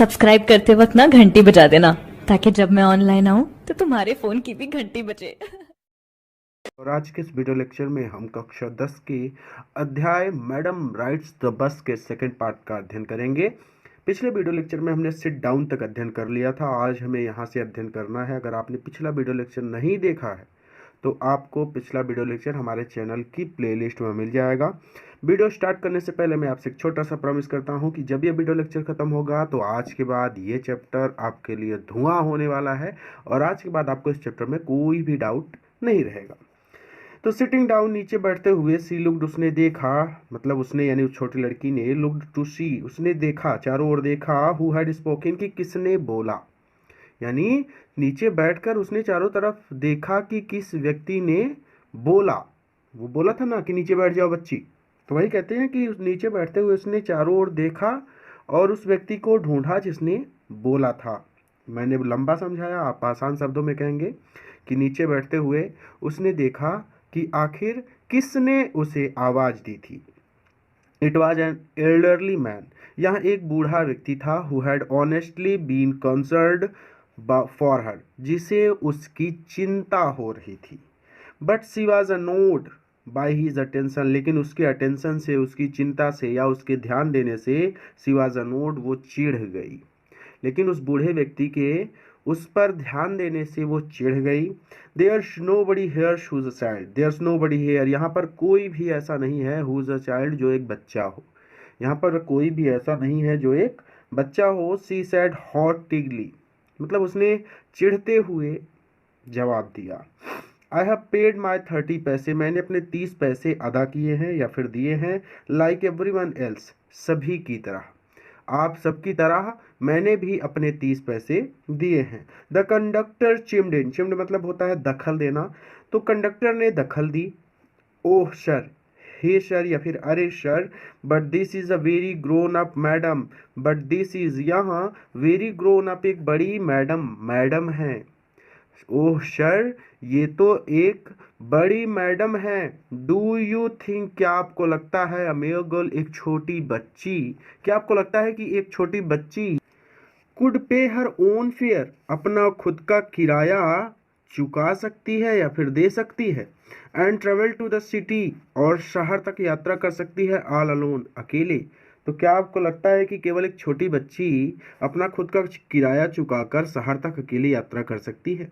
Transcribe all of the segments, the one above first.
Subscribe करते वक्त ना घंटी बजा देना, ताकि जब मैं ऑनलाइन आऊं तो तुम्हारे फोन की भी घंटी बजे। और आज के इस वीडियो लेक्चर में हम कक्षा 10 के अध्याय मैडम राइड्स द बस के सेकंड पार्ट का अध्ययन करेंगे। पिछले वीडियो लेक्चर में हमने सिट डाउन तक अध्ययन कर लिया था। आज हमें यहाँ से अध्ययन करना है। अगर आपने पिछला वीडियो लेक्चर नहीं देखा है तो आपको पिछला वीडियो लेक्चर हमारे चैनल की प्लेलिस्ट में मिल जाएगा। वीडियो स्टार्ट करने से पहले मैं आपसे एक छोटा सा प्रॉमिस करता हूँ कि जब ये वीडियो लेक्चर खत्म होगा तो आज के बाद ये चैप्टर आपके लिए धुआं होने वाला है और आज के बाद आपको इस चैप्टर में कोई भी डाउट नहीं रहेगा। तो सिटिंग डाउन, नीचे बैठते हुए, सी लुक्ड, उसने देखा, मतलब उसने यानी उस छोटी लड़की ने, लुक्ड टू सी, उसने देखा, चारों ओर देखा, हु हैड स्पोकन, कि किसने बोला, यानी नीचे बैठकर उसने चारों तरफ देखा कि किस व्यक्ति ने बोला। वो बोला था ना कि नीचे बैठ जाओ बच्ची, तो वही कहते हैं कि उस नीचे बैठते हुए उसने चारों ओर देखा और उस व्यक्ति को ढूंढा जिसने बोला था। मैंने लंबा समझाया, आप आसान शब्दों में कहेंगे कि नीचे बैठते हुए उसने देखा कि आखिर किसने उसे आवाज दी थी। It was an elderly man, यहाँ एक बूढ़ा व्यक्ति था, who had honestly been concerned for her, जिसे उसकी चिंता हो रही थी। But she was annoyed by his attention, लेकिन उसके अटेंशन से, उसकी चिंता से या उसके ध्यान देने से, सी वॉज अनोड, वो चिढ़ गई। लेकिन उस बूढ़े व्यक्ति के उस पर ध्यान देने से वो चिढ़ गई। There's nobody here who's a child, there's nobody here, यहाँ पर कोई भी ऐसा नहीं है, हुज अ चाइल्ड, जो एक बच्चा हो। यहाँ पर कोई भी ऐसा नहीं है जो एक बच्चा हो। सी सैड हॉटिगली, मतलब उसने चिढ़ते हुए जवाब दिया। आई हैव पेड माई 30 पैसे, मैंने अपने 30 पैसे अदा किए हैं या फिर दिए हैं। लाइक एवरी वन एल्स, सभी की तरह, आप सबकी तरह मैंने भी अपने 30 पैसे दिए हैं। द कंडक्टर चिम्ड इन, चिम्ड मतलब होता है दखल देना, तो कंडक्टर ने दखल दी। ओह सर, हे सर या फिर अरे sir, but this is a very grown up madam, but this is, यहाँ वेरी ग्रोन अप एक बड़ी मैडम, मैडम है। ओह सर, ये तो एक बड़ी मैडम है। डू यू थिंक, क्या आपको लगता है, अ मेयर गर्ल, एक छोटी बच्ची, क्या आपको लगता है कि एक छोटी बच्ची कुड पे हर ओन फेयर, अपना खुद का किराया चुका सकती है या फिर दे सकती है। And travel to the city, और शहर तक यात्रा कर सकती है, ऑल अलोन, अकेले। तो क्या आपको लगता है कि केवल एक छोटी बच्ची अपना खुद का किराया चुकाकर शहर तक अकेली यात्रा कर सकती है।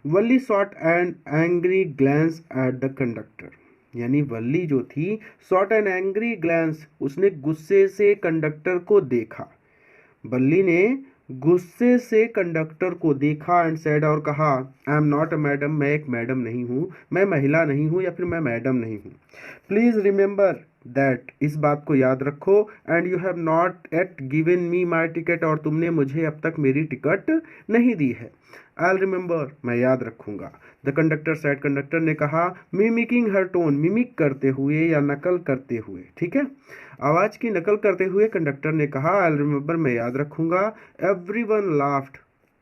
Valli shot and angry glance at the conductor, यानी वल्ली जो थी, शॉट एंड एंग्री ग्लैंस, उसने गुस्से से कंडक्टर को देखा। बल्ली ने गुस्से से कंडक्टर को देखा एंड सेड, और कहा, I am not a madam, मैं एक मैडम नहीं हूँ, मैं महिला नहीं हूँ या फिर मैं मैडम नहीं हूँ। प्लीज रिमेंबर दैट, इस बात को याद रखो। And you have not at given me my ticket, और तुमने मुझे अब तक मेरी टिकट नहीं दी है। आई रिमेंबर, मैं याद रखूंगा। द कंडक्टर सेड, कंडक्टर ने कहा, मिमिकिंग हर टोन, मिमिक करते हुए या नकल करते हुए, ठीक है, आवाज की नकल करते हुए कंडक्टर ने कहा, आई रिमेंबर, मैं याद रखूंगा। एवरीवन लाफ्ड,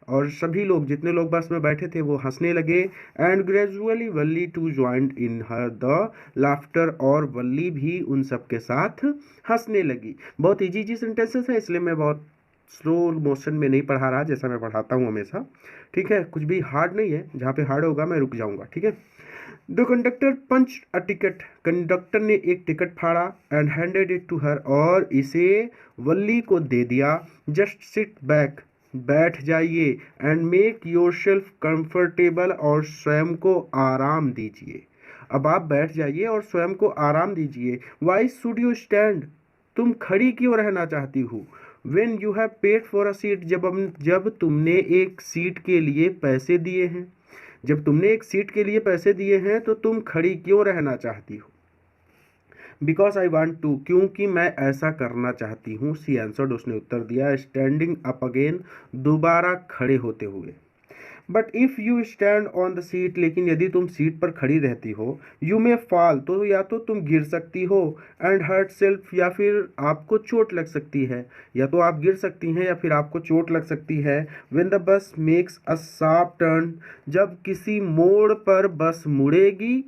और सभी लोग, जितने लोग बस में बैठे थे वो हंसने लगे। And gradually Valli too joined in her the laughter, और वल्ली भी उन सब के साथ हंसने लगी। बहुत इजी इजी सेंटेंसेस है, इसलिए मैं बहुत स्लो मोशन में नहीं पढ़ा रहा जैसा मैं पढ़ाता हूँ हमेशा, ठीक है। कुछ भी हार्ड नहीं है, जहाँ पे हार्ड होगा मैं रुक जाऊँगा, ठीक है। The conductor punch a ticket, conductor ने एक टिकट फाड़ा and handed it to her, और इसे वल्ली को दे दिया। जस्ट सिट बैक, बैठ जाइए, and make your self comfortable, और स्वयं को आराम दीजिए। अब आप बैठ जाइए और स्वयं को आराम दीजिए। वाई शुड यू स्टैंड, तुम खड़ी क्यों रहना चाहती हो। When you have paid for a seat, जब तुमने एक सीट के लिए पैसे दिए हैं, जब तुमने एक सीट के लिए पैसे दिए हैं तो तुम खड़ी क्यों रहना चाहती हो। बिकॉज आई वॉन्ट टू, क्योंकि मैं ऐसा करना चाहती हूँ। सी आंसर्ड, उसने उत्तर दिया। स्टैंडिंग अप अगेन, दोबारा खड़े होते हुए। But if you stand on the seat, लेकिन यदि तुम सीट पर खड़ी रहती हो, यू मे फॉल, तो या तो तुम गिर सकती हो, एंड हर्ट सेल्फ, या फिर आपको चोट लग सकती है, या तो आप गिर सकती हैं या फिर आपको चोट लग सकती है। When the bus makes a sharp turn, जब किसी मोड़ पर बस मुड़ेगी,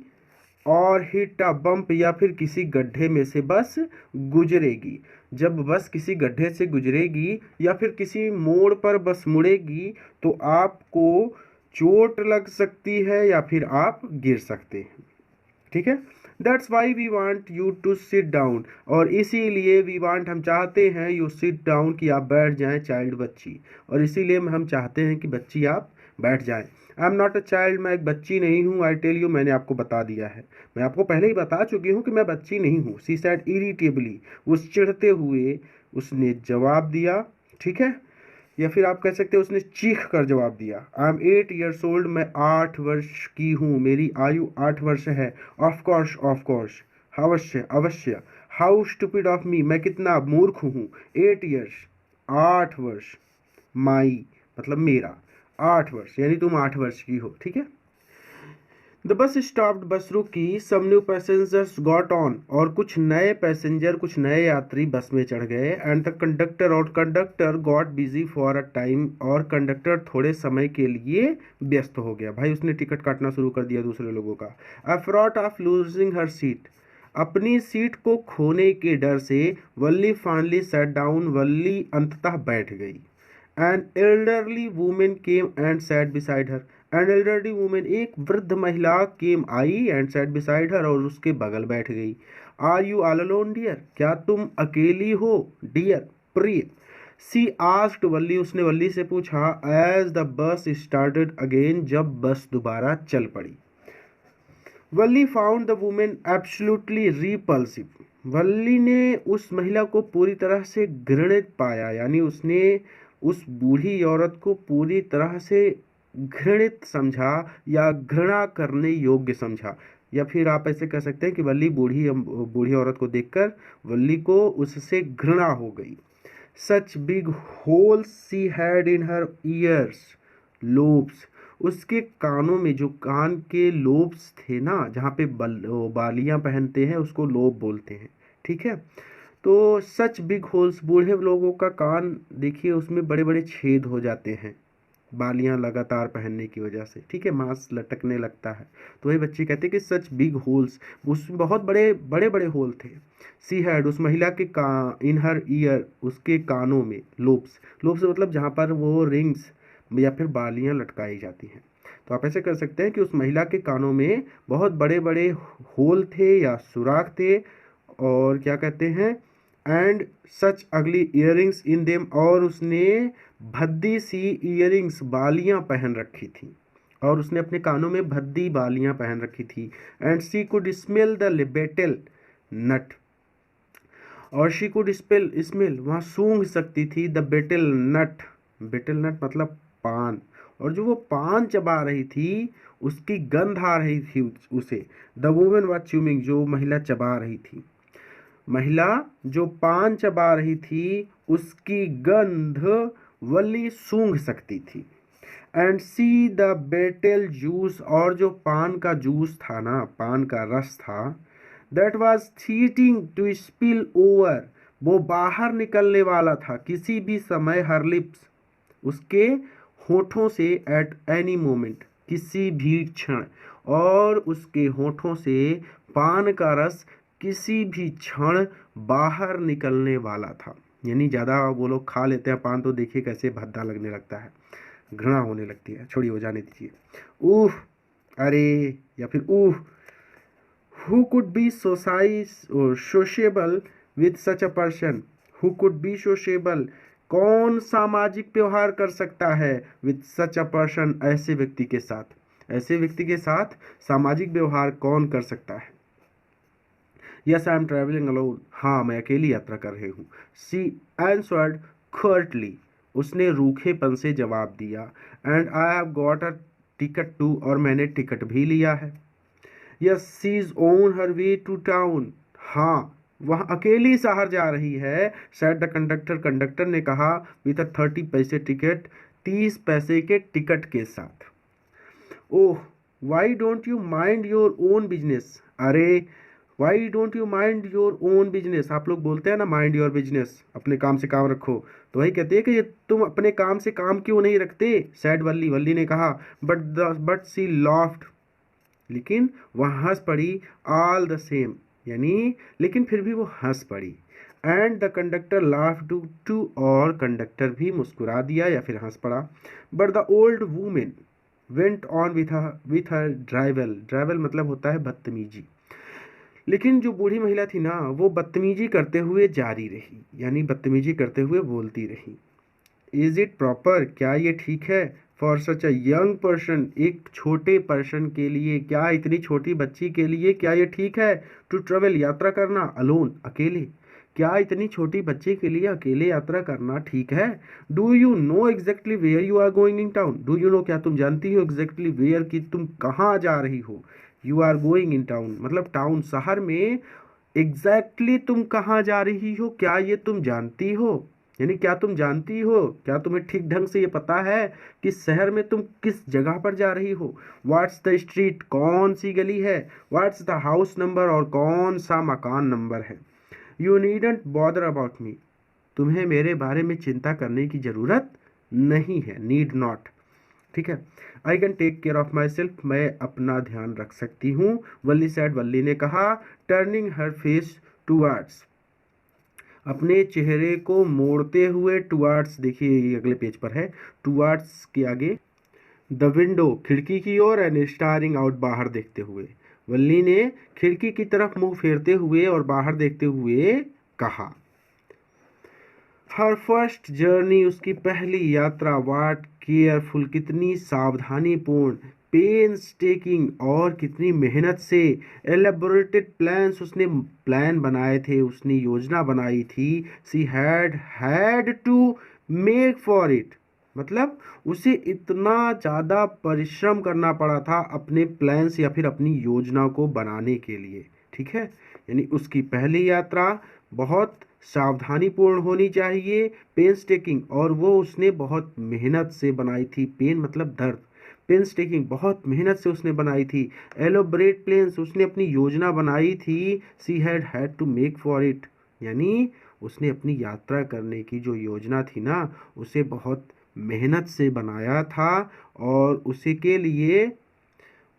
और हिट अ बम्प, या फिर किसी गड्ढे में से बस गुजरेगी। जब बस किसी गड्ढे से गुजरेगी या फिर किसी मोड़ पर बस मुड़ेगी तो आपको चोट लग सकती है या फिर आप गिर सकते हैं। ठीक है, that's why we want you to sit down, और इसीलिए वी वांट हम चाहते हैं यू सिट डाउन कि आप बैठ जाएं चाइल्ड बच्ची, और इसीलिए हम चाहते हैं कि बच्ची आप बैठ जाएं। I am not a child, मैं एक बच्ची नहीं हूँ। आई टेल यू, मैंने आपको बता दिया है, मैं आपको पहले ही बता चुकी हूँ कि मैं बच्ची नहीं हूँ। सी सैड इरिटेबली, उस चिढ़ते हुए उसने जवाब दिया। ठीक है, या फिर आप कह सकते हैं उसने चीख कर जवाब दिया। आई एम 8 years old, मैं 8 वर्ष की हूँ, मेरी आयु 8 वर्ष है। ऑफ कोर्स, अवश्य अवश्य। हाउ स्टूपिड ऑफ मी, मैं कितना मूर्ख हूँ। 8 years, 8 वर्ष। माई मतलब मेरा, 8 वर्ष यानी तुम 8 वर्ष की हो। ठीक है, द बस स्टॉप्ड, बस रुकी। Some new passengers got on, और कुछ नए पैसेंजर, कुछ नए यात्री बस में चढ़ गए। एंड द कंडक्टर, और conductor got busy for a time, और कंडक्टर थोड़े समय के लिए व्यस्त हो गया। भाई उसने टिकट काटना शुरू कर दिया दूसरे लोगों का। Afraid of losing her seat, अपनी सीट को खोने के डर से Valli finally sat down, Valli अंततः बैठ गई। An elderly women came and sat beside her, an elderly women, एक वृद्ध महिला came I and sat beside her, और उसके बगल बैठ गई। Are you all alone dear, क्या तुम अकेली हो डियर प्रिय। सी आस्क्ड वल्ली, उसने वल्ली से पूछा। As the bus started again, जब बस दोबारा चल पड़ी। Valli found the women absolutely repulsive, Valli ने उस महिला को पूरी तरह से घृणित पाया, यानी उसने उस बूढ़ी औरत को पूरी तरह से घृणित समझा या घृणा करने योग्य समझा। या फिर आप ऐसे कह सकते हैं कि वल्ली बूढ़ी बूढ़ी औरत को देखकर वल्ली को उससे घृणा हो गई। Such big holes she had in her years lobes, उसके कानों में जो कान के लोब्स थे ना, जहाँ पे बालियां पहनते हैं उसको लोब बोलते हैं। ठीक है, तो सच बिग होल्स, बूढ़े लोगों का कान देखिए उसमें बड़े बड़े छेद हो जाते हैं बालियां लगातार पहनने की वजह से। ठीक है, मांस लटकने लगता है। तो वही बच्चे कहते हैं कि सच बिग होल्स, उसमें बहुत बड़े बड़े बड़े होल थे। सी हैड, उस महिला के इन हर ईयर, उसके कानों में लोब्स, लोब्स मतलब जहाँ पर वो रिंग्स या फिर बालियां लटकाई जाती हैं। तो आप ऐसे कर सकते हैं कि उस महिला के कानों में बहुत बड़े बड़े होल थे या सुराख थे, और क्या कहते हैं, एंड सच अगली इयरिंग्स इन देम, और उसने भद्दी सी इयरिंग्स, बालियां पहन रखी थी, और उसने अपने कानों में भद्दी बालियां पहन रखी थी। And she could smell the betel nut, और शी कुड स्मेल वहाँ सूंघ सकती थी the betel nut, betel nut मतलब पान, और जो वो पान चबा रही थी उसकी गंध आ रही थी उसे। द वुमेन वाज च्यूइंग, जो महिला चबा रही थी, महिला जो पान चबा रही थी उसकी गंध वली सूंघ सकती थी। And see the battle juice, और जो पान का जूस था ना, पान का रस था, that was threatening to spill over, वो बाहर निकलने वाला था किसी भी समय, हर लिप्स, उसके होठों से, एट एनी मोमेंट, किसी भी क्षण, और उसके होठों से पान का रस किसी भी क्षण बाहर निकलने वाला था। यानी ज़्यादा वो लोग खा लेते हैं पान तो देखिए कैसे भद्दा लगने लगता है, घृणा होने लगती है। छोड़िए, हो जाने दीजिए। ऊह, अरे, या फिर ऊह। Who could be sociable with such a person, who could be sociable, कौन सामाजिक व्यवहार कर सकता है विथ सच अ पर्सन, ऐसे व्यक्ति के साथ, ऐसे व्यक्ति के साथ सामाजिक व्यवहार कौन कर सकता है। Yes I am travelling alone, हाँ मैं अकेली यात्रा कर रही हूँ। सी आंसर्ड कर्टली, उसने रूखेपन से जवाब दिया। And I have got a ticket too, और मैंने टिकट भी लिया है। Yes she is on her way to town, हाँ वह अकेली शहर जा रही है। सेड द कंडक्टर, कंडक्टर ने कहा, विथ अ 30 पैसे टिकट, 30 पैसे के टिकट के साथ। Oh, why don't you mind your own business, अरे why don't you mind your own business, आप लोग बोलते हैं ना माइंड योर बिजनेस, अपने काम से काम रखो, तो वही कहते हैं कि ये तुम अपने काम से काम क्यों नहीं रखते। सैड वल्ली, वल्ली ने कहा। बट सी लॉफ्ड, लेकिन वह हंस पड़ी। ऑल द सेम, यानी लेकिन फिर भी वो हंस पड़ी। And the conductor laugh too, और कंडक्टर भी मुस्कुरा दिया या फिर हंस पड़ा। But the old women went on with her drivel, drivel मतलब होता है बदतमीजी। लेकिन जो बूढ़ी महिला थी ना, वो बदतमीजी करते हुए जारी रही, यानी बदतमीजी करते हुए बोलती रही। इज इट प्रॉपर, क्या ये ठीक है? For such a young person, एक छोटे पर्सन के लिए, क्या इतनी छोटी बच्ची के लिए क्या ये ठीक है? टू ट्रेवल, यात्रा करना, अलोन, अकेले। क्या इतनी छोटी बच्ची के लिए अकेले यात्रा करना ठीक है? Do you know exactly where you are going in town, do you know, क्या तुम जानती हो एग्जैक्टली वेयर, कि तुम कहाँ जा रही हो? You are going in town मतलब टाउन, शहर में। एग्जैक्टली तुम कहाँ जा रही हो, क्या ये तुम जानती हो, यानी क्या तुम जानती हो, क्या तुम्हें ठीक ढंग से ये पता है कि शहर में तुम किस जगह पर जा रही हो? व्हाट्स द स्ट्रीट, कौन सी गली है? व्हाट्स द हाउस नंबर, और कौन सा मकान नंबर है? You needn't bother about me, तुम्हें मेरे बारे में चिंता करने की ज़रूरत नहीं है, नीड नॉट। ठीक है। I can take care of myself, मैं अपना ध्यान रख सकती हूँ। वल्ली सैड, वल्ली ने कहा। टर्निंग हर फेस टूवर्ड्स, अपने चेहरे को मोड़ते हुए, टूवर्ड्स देखिए ये अगले पेज पर है, टूवर्ड्स के आगे द विंडो, खिड़की की ओर, एंड स्टारिंग आउट, बाहर देखते हुए। वल्ली ने खिड़की की तरफ मुंह फेरते हुए और बाहर देखते हुए कहा। हर फर्स्ट जर्नी, उसकी पहली यात्रा। वाट केयरफुल, कितनी सावधानीपूर्ण। पेन्स टेकिंग, और कितनी मेहनत से। एलेबोरेटेड प्लान्स, उसने प्लान बनाए थे, उसने योजना बनाई थी। She had to make for it, मतलब उसे इतना ज़्यादा परिश्रम करना पड़ा था अपने प्लान्स या फिर अपनी योजना को बनाने के लिए। ठीक है, यानी उसकी पहली यात्रा बहुत सावधानीपूर्ण होनी चाहिए, पेन्स टेकिंग, और वो उसने बहुत मेहनत से बनाई थी। पेन मतलब दर्द, पेन्स टेकिंग बहुत मेहनत से उसने बनाई थी। एलोबरेट प्लान्स, उसने अपनी योजना बनाई थी। She had to make for it, यानी उसने अपनी यात्रा करने की जो योजना थी ना, उसे बहुत मेहनत से बनाया था, और उसी के लिए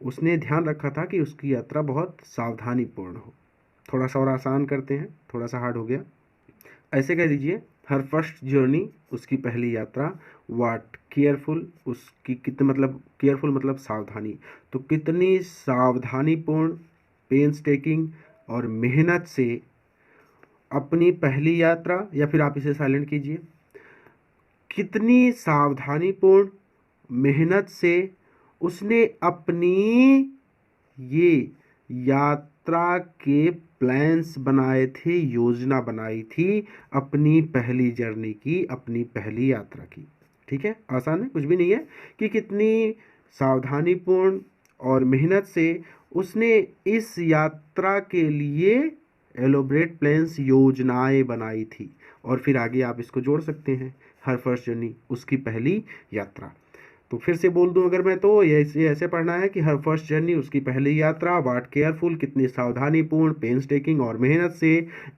उसने ध्यान रखा था कि उसकी यात्रा बहुत सावधानीपूर्ण हो। थोड़ा सा और आसान करते हैं, थोड़ा सा हार्ड हो गया। ऐसे कह दीजिए, हर फर्स्ट जर्नी, उसकी पहली यात्रा। वाट केयरफुल, उसकी कितने मतलब केयरफुल मतलब सावधानी, तो कितनी सावधानीपूर्ण, पेन्स टेकिंग और मेहनत से अपनी पहली यात्रा, या फिर आप इसे साइलेंट कीजिए, कितनी सावधानीपूर्ण मेहनत से उसने अपनी ये यात्रा के प्लान्स बनाए थे, योजना बनाई थी अपनी पहली जर्नी की, अपनी पहली यात्रा की। ठीक है, आसान है, कुछ भी नहीं है, कि कितनी सावधानीपूर्ण और मेहनत से उसने इस यात्रा के लिए एलोबरेट प्लान्स, योजनाएं बनाई थी। और फिर आगे आप इसको जोड़ सकते हैं, हर फर्स्ट जर्नी, उसकी पहली यात्रा। तो फिर से बोल दूं अगर मैं, तो ये ऐसे पढ़ना है कि हर फर्स्ट जर्नी, उसकी पहली यात्रा। वाट केयरफुल, कितनी सावधानीपूर्ण, पेन्स टेकिंग और मेहनत से।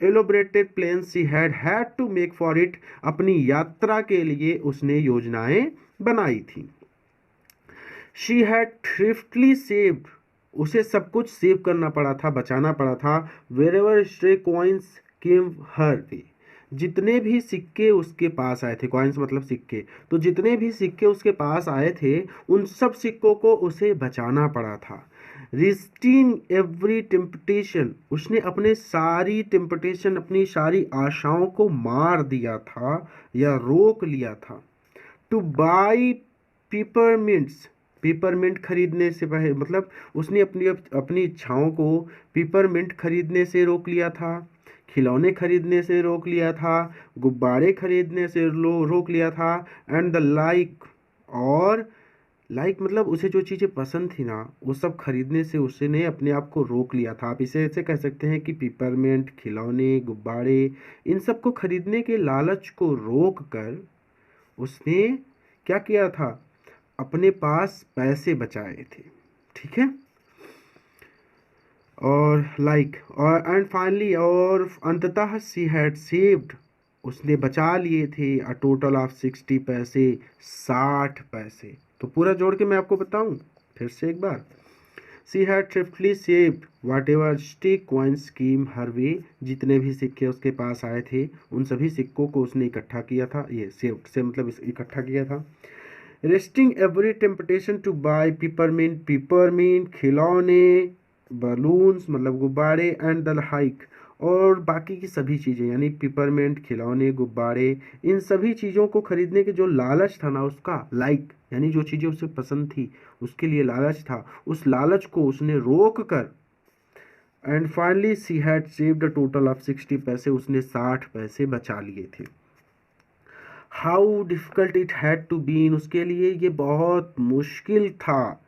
Elaborated plans she had to make for it, अपनी यात्रा के लिए उसने योजनाएं बनाई थी। शी हैड थ्रिफ्टली सेव्ड, उसे सब कुछ सेव करना पड़ा था, बचाना पड़ा था। Where ever stray coins came her way, जितने भी सिक्के उसके पास आए थे, कॉइन्स मतलब सिक्के, तो जितने भी सिक्के उसके पास आए थे, उन सब सिक्कों को उसे बचाना पड़ा था। रिस्टिंग एवरी टेम्पटेशन, उसने अपने सारी टेम्पटेशन, अपनी सारी आशाओं को मार दिया था या रोक लिया था। टू बाई पेपरमिंट्स, पेपरमिंट खरीदने से पहले मतलब उसने अपनी अपनी इच्छाओं को पेपरमिंट खरीदने से रोक लिया था, खिलौने खरीदने से रोक लिया था, गुब्बारे खरीदने से रोक लिया था, एंड द लाइक, और लाइक मतलब उसे जो चीज़ें पसंद थी ना, वो सब खरीदने से उसने अपने आप को रोक लिया था। आप इसे ऐसे कह सकते हैं कि पेपरमिंट, खिलौने, गुब्बारे, इन सब को खरीदने के लालच को रोक कर उसने क्या किया था, अपने पास पैसे बचाए थे। ठीक है, और लाइक, और एंड फाइनली, और अंततः सी हैड सेव्ड, उसने बचा लिए थे अ टोटल ऑफ 60 पैसे, 60 पैसे। तो पूरा जोड़ के मैं आपको बताऊं फिर से एक बार, she had thriftily saved whatever stick coins came her way, जितने भी सिक्के उसके पास आए थे उन सभी सिक्कों को उसने इकट्ठा किया था। ये सेव्ड से मतलब इकट्ठा किया था। Resting every temptation to buy peppermint खिलौने, बलून्स मतलब गुब्बारे एंड द हाइक, और बाकी की सभी चीज़ें यानी पिपरमिंट खिलौने गुब्बारे, इन सभी चीज़ों को खरीदने के जो लालच था ना उसका, लाइक यानी जो चीज़ें उसे पसंद थी उसके लिए लालच था, उस लालच को उसने रोक कर and finally she had saved a total of 60 पैसे, उसने 60 पैसे बचा लिए थे। How difficult it had to been, उसके लिए ये बहुत मुश्किल था।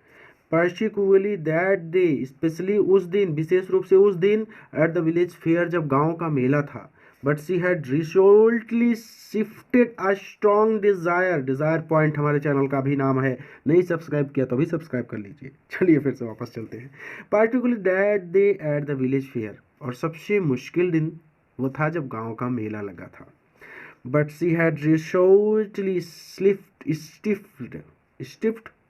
पर्टिकुलरली दैट डे, स्पेशली उस दिन, विशेष रूप से उस दिन, एट द विलेज फेयर, जब गांव का मेला था। But she had resolutely shifted a strong desire, desire point हमारे चैनल का भी नाम है, नहीं सब्सक्राइब किया तो भी सब्सक्राइब कर लीजिए। चलिए फिर से वापस चलते हैं। Particularly that day at the village fair, और सबसे मुश्किल दिन वो था जब गांव का मेला लगा था। But she had resolutely stiffed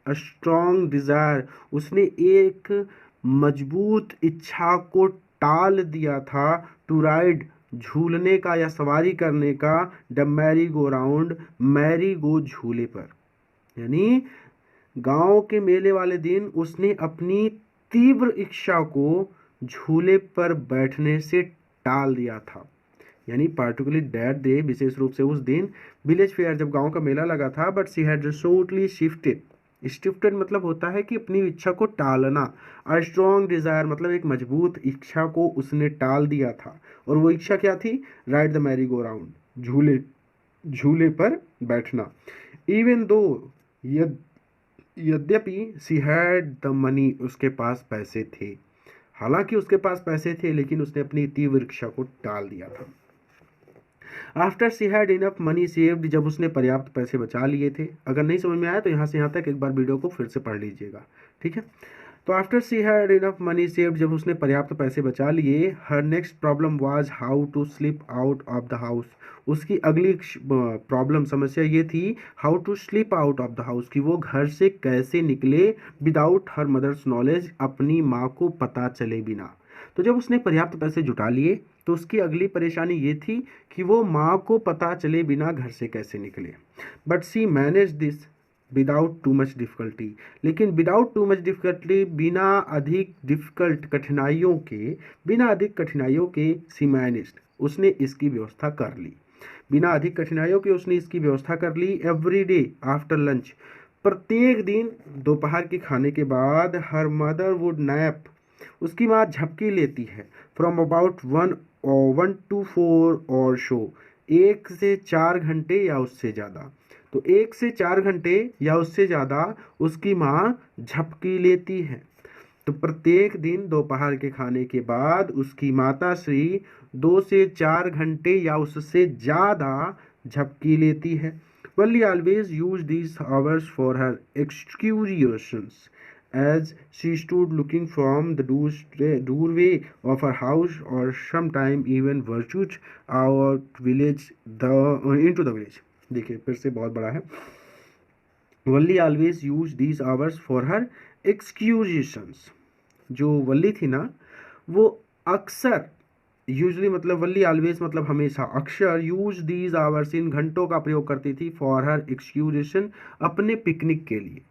a strong desire, उसने एक मजबूत इच्छा को टाल दिया था, टू राइड, झूलने का या सवारी करने का, the merry go round, merry go झूले पर। यानी गांव के मेले वाले दिन उसने अपनी तीव्र इच्छा को झूले पर बैठने से टाल दिया था। यानी पार्टिकुलरली दैट डे, विशेष रूप से उस दिन, विलेज फेयर, जब गांव का मेला लगा था। But she had resolutely shifted मतलब होता है कि अपनी इच्छा को टालना। अ स्ट्रॉन्ग डिजायर मतलब एक मजबूत इच्छा को उसने टाल दिया था, और वो इच्छा क्या थी? Ride the merry go round, झूले पर बैठना। इवन दो, यद्यपि सी हैड द मनी, उसके पास पैसे थे, हालांकि उसके पास पैसे थे लेकिन उसने अपनी तीव्र इच्छा को टाल दिया था। After she had enough money saved, जब उसने पर्याप्त पैसे बचा लिए थे। अगर नहीं समझ में आया तो यहाँ से यहाँ तक एक बार वीडियो को फिर से पढ़ लीजिएगा, ठीक है। तो after she had enough money saved, जब उसने पर्याप्त पैसे बचा लिए, her next problem was how to slip out of the house, उसकी अगली प्रॉब्लम, समस्या ये थी, how to slip out of the house, कि वो घर से कैसे निकले, विदाउट हर मदर्स नॉलेज, अपनी माँ को पता चले बिना। तो जब उसने पर्याप्त पैसे जुटा लिए तो उसकी अगली परेशानी ये थी कि वो माँ को पता चले बिना घर से कैसे निकले। But she manage this without too much difficulty, लेकिन विदाउट टू मच डिफ़िकल्टी, बिना अधिक कठिनाइयों के सी मैनेज्ड, उसने इसकी व्यवस्था कर ली। बिना अधिक कठिनाइयों के उसने इसकी व्यवस्था कर ली। एवरी डे आफ्टर लंच, प्रत्येक दिन दोपहर के खाने के बाद, हर मदर वुड नैप, उसकी माँ झपकी लेती है, फ्रॉम अबाउट 1 to 4 और शो, 1 से 4 घंटे या उससे ज़्यादा। तो 1 से 4 घंटे या उससे ज़्यादा उसकी माँ झपकी लेती है। तो प्रत्येक दिन दोपहर के खाने के बाद उसकी माता श्री 2 से 4 घंटे या उससे ज़्यादा झपकी लेती है। Wally always used these hours for her excursions, as she stood looking from the doorway of her house, or sometime even ventured into the village। देखिए फिर से बहुत बड़ा है। वल्ली always used these hours for her excursions, जो वल्ली थी ना वो अक्सर, यूजली मतलब वल्ली ऑलवेज मतलब हमेशा, अक्सर, यूज दीज आवर्स, इन घंटों का प्रयोग करती थी, फॉर हर एक्सक्यूजेशन, अपने पिकनिक के लिए।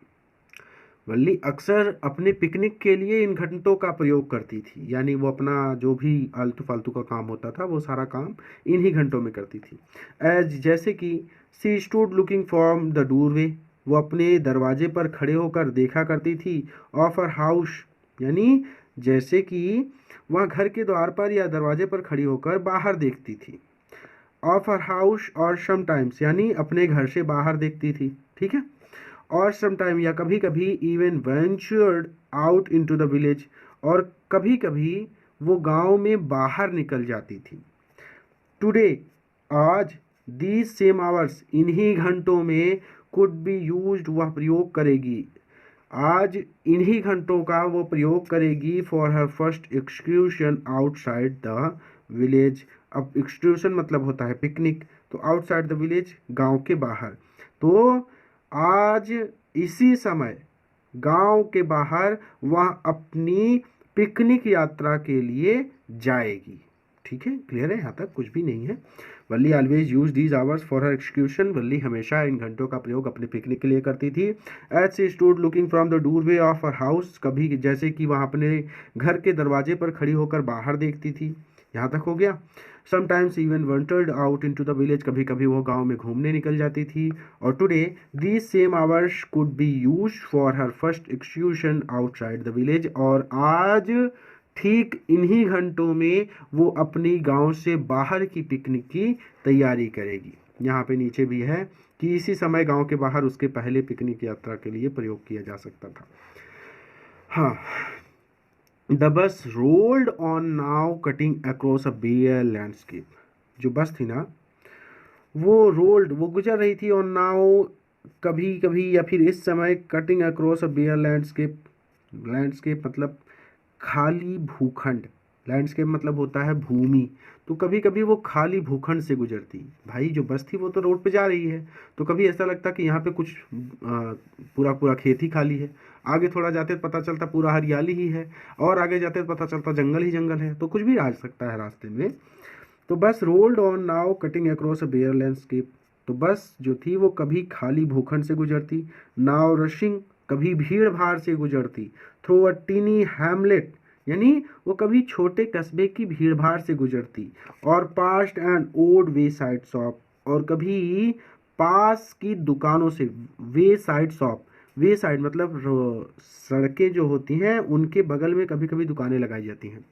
वल्ली अक्सर अपने पिकनिक के लिए इन घंटों का प्रयोग करती थी, यानी वो अपना जो भी आलतू फालतू का काम होता था वो सारा काम इन्हीं घंटों में करती थी। एज जैसे कि सी stood looking from the doorway, वो अपने दरवाजे पर खड़े होकर देखा करती थी, ऑफ हर हाउस, यानी जैसे कि वह घर के द्वार पर या दरवाजे पर खड़ी होकर बाहर देखती थी। ऑफ हर हाउस और समटाइम्स, यानी अपने घर से बाहर देखती थी, ठीक है। और समटाइम या कभी कभी, even ventured out into the village, और कभी कभी वो गांव में बाहर निकल जाती थी। टुडे, आज, दीज सेम आवर्स, इन्हीं घंटों में, कुड बी यूज्ड, वह प्रयोग करेगी, आज इन्हीं घंटों का वो प्रयोग करेगी, for her first execution outside the village. अब एक्सक्यूशन मतलब होता है पिकनिक, तो आउटसाइड द विलेज, गांव के बाहर। तो आज इसी समय गांव के बाहर वह अपनी पिकनिक यात्रा के लिए जाएगी। ठीक है, क्लियर है, यहाँ तक कुछ भी नहीं है। Valli always use these hours for her execution. Valli हमेशा इन घंटों का प्रयोग अपने पिकनिक के लिए करती थी। As she stood looking from the doorway of her house, कभी जैसे कि वह अपने घर के दरवाजे पर खड़ी होकर बाहर देखती थी। यहाँ तक हो गया। Sometimes even ventured out into the village, कभी कभी वो गांव में घूमने निकल जाती थी। और today these same hours could be used for her first execution outside the village, और आज ठीक इन्हीं घंटों में वो अपनी गांव से बाहर की पिकनिक की तैयारी करेगी। यहाँ पे नीचे भी है कि इसी समय गांव के बाहर उसके पहले पिकनिक यात्रा के लिए प्रयोग किया जा सकता था। हाँ, the bus rolled on now cutting across a bare landscape. जो बस थी ना, वो गुजर रही थी ऑन नाउ, कभी कभी या फिर इस समय, cutting across a bare landscape. Landscape मतलब खाली भूखंड, लैंडस्केप मतलब होता है भूमि। तो कभी कभी वो खाली भूखंड से गुजरती। भाई जो बस थी वो तो रोड पे जा रही है, तो कभी ऐसा लगता कि यहाँ पे कुछ पूरा पूरा खेत ही खाली है, आगे थोड़ा जाते तो पता चलता पूरा हरियाली ही है, और आगे जाते तो पता चलता जंगल ही जंगल है, तो कुछ भी आ सकता है रास्ते में। तो bus rolled on now cutting across a bare landscape. तो बस जो थी वो कभी खाली भूखंड से गुजरती, नाउ रशिंग कभी भीड़ भाड़ से गुजरती, थ्रू अ टीनी हैमलेट यानी वो कभी छोटे कस्बे की भीड़ भाड़ से गुजरती, और past and old way side shop, और कभी पास की दुकानों से, वे साइड शॉप, वे साइड मतलब सड़कें जो होती हैं उनके बगल में कभी कभी दुकानें लगाई जाती हैं,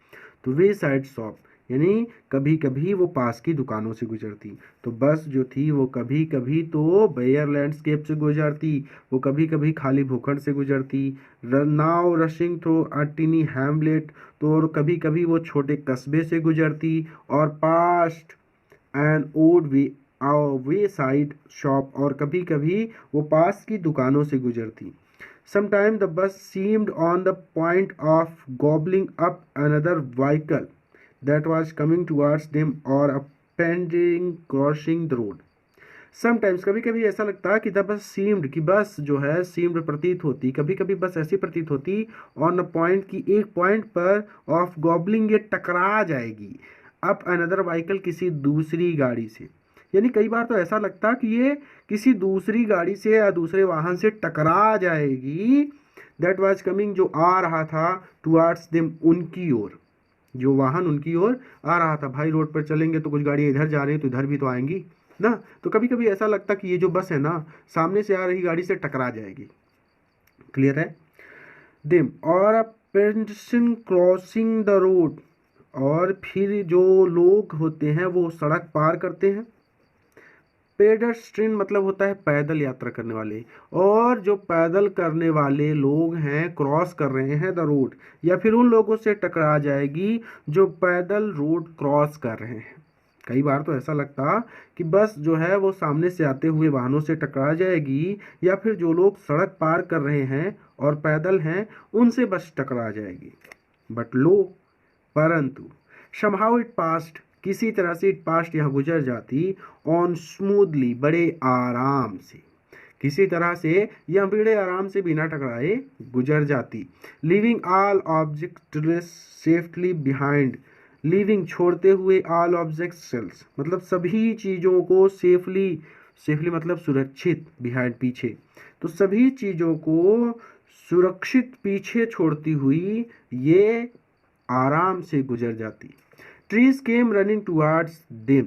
तो वे साइड शॉप यानी कभी कभी वो पास की दुकानों से गुजरती। तो बस जो थी वो कभी कभी तो बेयर लैंडस्केप से गुजरती, वो कभी कभी खाली भूखंड से गुजरती, now rushing through a टिनी Hamlet, तो और कभी कभी वो छोटे कस्बे से गुजरती, और past and old way side shop, और कभी कभी वो पास की दुकानों से गुजरती। Sometime the bus seemed on the point of gobbling up another vehicle that was coming towards them or appending crossing the road. Sometimes कभी कभी ऐसा लगता कि द बस सीम्ड कि बस जो है सीम्ड प्रतीत होती, कभी कभी बस ऐसी प्रतीत होती ऑन अ पॉइंट की एक पॉइंट पर ऑफ गॉबलिंग, ये टकरा जाएगी अप अनदर व्हीकल किसी दूसरी गाड़ी से। यानी कई बार तो ऐसा लगता कि ये किसी दूसरी गाड़ी से या दूसरे वाहन से टकरा जाएगी। दैट वाज कमिंग जो आ रहा था टुवार्ड्स देम उनकी ओर, जो वाहन उनकी ओर आ रहा था। भाई रोड पर चलेंगे तो कुछ गाड़ियाँ इधर जा रही हैं तो इधर भी तो आएंगी ना, तो कभी कभी ऐसा लगता कि ये जो बस है ना सामने से आ रही गाड़ी से टकरा जाएगी। क्लियर है। देम और अ पेडेस्ट्रियन क्रॉसिंग द रोड, और फिर जो लोग होते हैं वो सड़क पार करते हैं। पेडेस्ट्रियन मतलब होता है पैदल यात्रा करने वाले, और जो पैदल करने वाले लोग हैं क्रॉस कर रहे हैं द रोड, या फिर उन लोगों से टकरा जाएगी जो पैदल रोड क्रॉस कर रहे हैं। कई बार तो ऐसा लगता कि बस जो है वो सामने से आते हुए वाहनों से टकरा जाएगी, या फिर जो लोग सड़क पार कर रहे हैं और पैदल हैं उनसे बस टकरा जाएगी। बट लो, परंतु somehow it passed, किसी तरह से इट पास्ट यहाँ गुजर जाती, ऑन स्मूथली बड़े आराम से, किसी तरह से यह बड़े आराम से बिना टकराए गुजर जाती। Living all objects safely behind, living छोड़ते हुए, ऑल ऑब्जेक्ट्स मतलब सभी चीज़ों को, सेफली, सेफली मतलब सुरक्षित, बिहाइंड पीछे, तो सभी चीज़ों को सुरक्षित पीछे छोड़ती हुई ये आराम से गुजर जाती। Trees came running towards them,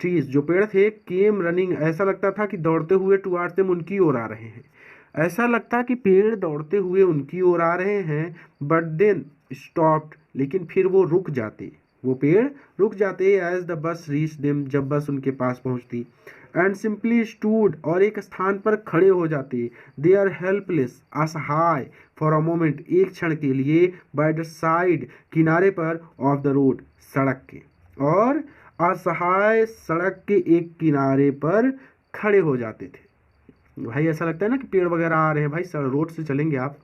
trees जो पेड़ थे, केम रनिंग ऐसा लगता था कि दौड़ते हुए टुवार्ड्स देम उनकी ओर आ रहे हैं, ऐसा लगता कि पेड़ दौड़ते हुए उनकी ओर आ रहे हैं। बट देन स्टॉप्ड, लेकिन फिर वो रुक जाते, वो पेड़ रुक जाते as the bus reach them, जब बस उनके पास पहुंचती। एंड सिंपली स्टूड, और एक स्थान पर खड़े हो जाते। दे आर हेल्पलेस, असहाय, फॉर अ मोमेंट, एक क्षण के लिए, बाय द साइड, किनारे पर, ऑफ द रोड, सड़क के, और असहाय सड़क के एक किनारे पर खड़े हो जाते थे। भाई ऐसा लगता है ना कि पेड़ वगैरह आ रहे हैं, भाई सर रोड से चलेंगे आप,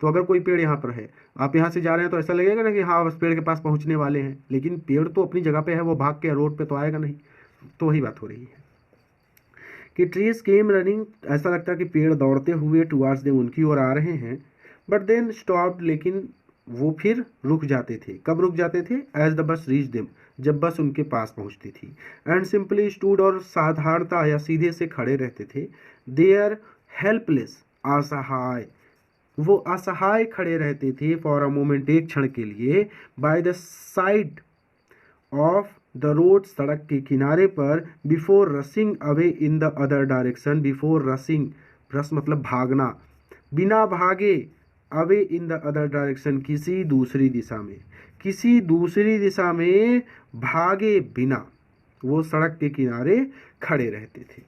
तो अगर कोई पेड़ यहाँ पर है, आप यहाँ से जा रहे हैं, तो ऐसा लगेगा ना कि हाँ बस पेड़ के पास पहुँचने वाले हैं, लेकिन पेड़ तो अपनी जगह पे है, वो भाग के रोड पे तो आएगा नहीं। तो वही बात हो रही है कि ट्रीज केम रनिंग, ऐसा लगता कि पेड़ दौड़ते हुए टुवार्ड्स देम, उनकी ओर आ रहे हैं, बट देन स्टॉप्ड, लेकिन वो फिर रुक जाते थे। कब रुक जाते थे? As the bus reach them, जब बस उनके पास पहुंचती थी। एंड सिंपली स्टूड, और साधारणता या सीधे से खड़े रहते थे। देयर हेल्पलेस, असहाय, वो असहाय खड़े रहते थे फॉर अ मोमेंट, एक क्षण के लिए, by the side of the road, सड़क के किनारे पर, before रसिंग away in the other direction, before रसिंग, रस मतलब भागना, बिना भागे, away in the other direction, किसी दूसरी दिशा में, किसी दूसरी दिशा में भागे बिना वो सड़क के किनारे खड़े रहते थे।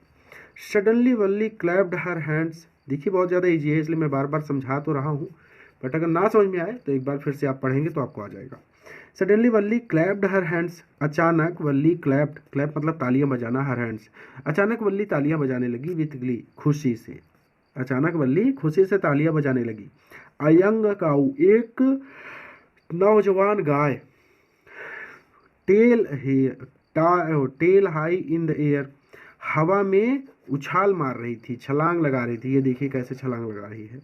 सडनली वल्ली क्लैप्ड हर हैंड्स, देखिए बहुत ज़्यादा ईजी है इसलिए मैं बार बार समझा तो रहा हूँ, बट अगर ना समझ में आए तो एक बार फिर से आप पढ़ेंगे तो आपको आ जाएगा। सडनली वल्ली क्लैप्ड हर हैंड्स, अचानक वल्ली क्लैप्ड, क्लैप मतलब तालियां बजाना, हर हैंड्स, अचानक वल्ली तालियां बजाने लगी, विथ ग्ली, खुशी से, अचानक वल्ली खुशी से तालियां बजाने लगी। अ यंग काऊ, एक नौजवान गाय, tail tail high in the air, हवा में उछाल मार रही थी, छलांग लगा रही थी, ये देखिए कैसे छलांग लगा रही है।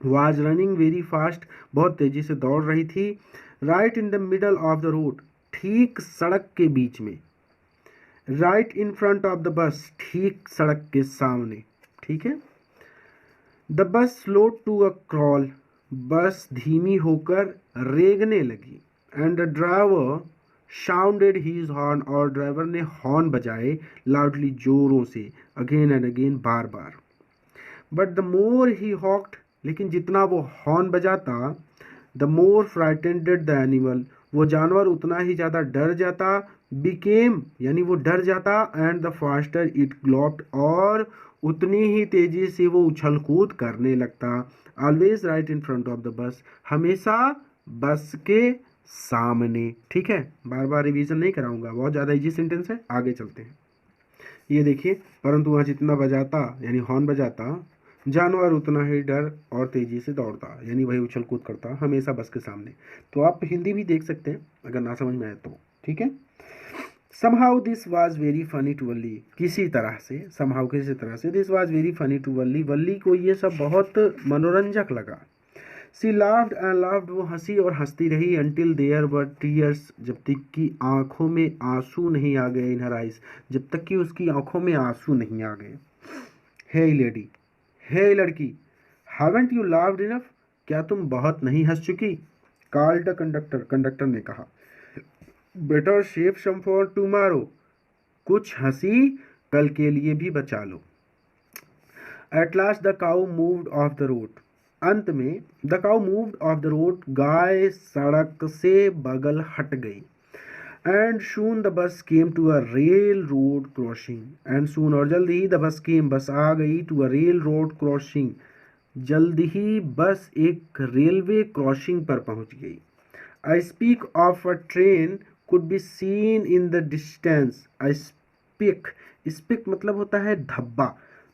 वाज रनिंग वेरी फास्ट, बहुत तेजी से दौड़ रही थी। Right in the middle of the road, ठीक सड़क के बीच में। Right in front of the बस, ठीक सड़क के सामने, ठीक है। The bus slowed to a crawl, बस धीमी होकर रेंगने लगी। And the driver sounded his horn, और ड्राइवर ने हॉर्न बजाए लाउडली, जोरों से, अगेन एंड अगेन, बार बार। But the more he honked, लेकिन जितना वो हॉर्न बजाता, the more frightened the animal, वो जानवर उतना ही ज़्यादा डर जाता, बिकेम यानी वो डर जाता, एंड द फास्टर इट ग्लोप्ड, और उतनी ही तेजी से वो उछल कूद करने लगता। Always right in front of the बस, हमेशा बस के सामने, ठीक है। बार बार रिवीजन नहीं कराऊंगा, बहुत ज़्यादा इजी सेंटेंस है, आगे चलते हैं। ये देखिए, परंतु वह जितना बजाता यानी हॉर्न बजाता, जानवर उतना ही डर और तेजी से दौड़ता, यानी वही उछल कूद करता हमेशा बस के सामने। तो आप हिंदी भी देख सकते हैं अगर ना समझ में आए तो, ठीक है। Somehow this was very funny to Valli, किसी तरह से, समहाउ किसी तरह से, this was very funny to Valli, Valli को ये सब बहुत मनोरंजक लगा। सी लाफ्ड एंड लाफ्ड, वो हंसी और हंसती रही, अंटिल देयर वर टीयर्स, जब तक कि आंखों में आंसू नहीं आ गए, इन हर आइज, जब तक कि उसकी आंखों में आंसू नहीं आ गए। हे लेडी, हे लड़की, हैवंट यू लाफ्ड इनफ, क्या तुम बहुत नहीं हंस चुकी? कॉल्ड द कंडक्टर, कंडक्टर ने कहा। Better save some for tomorrow, कुछ हंसी कल के लिए भी बचा लो। At last the cow moved off the road, अंत में the cow moved off the road, गाय सड़क से बगल हट गई। And soon the bus came to a railroad crossing, and soon, और जल्द ही, द बस केम, बस आ गई, to a railroad crossing, जल्द ही बस एक रेलवे क्रॉसिंग पर पहुंच गई। I speck of a train could be seen in the distance, I speck, speck मतलब होता है धब्बा,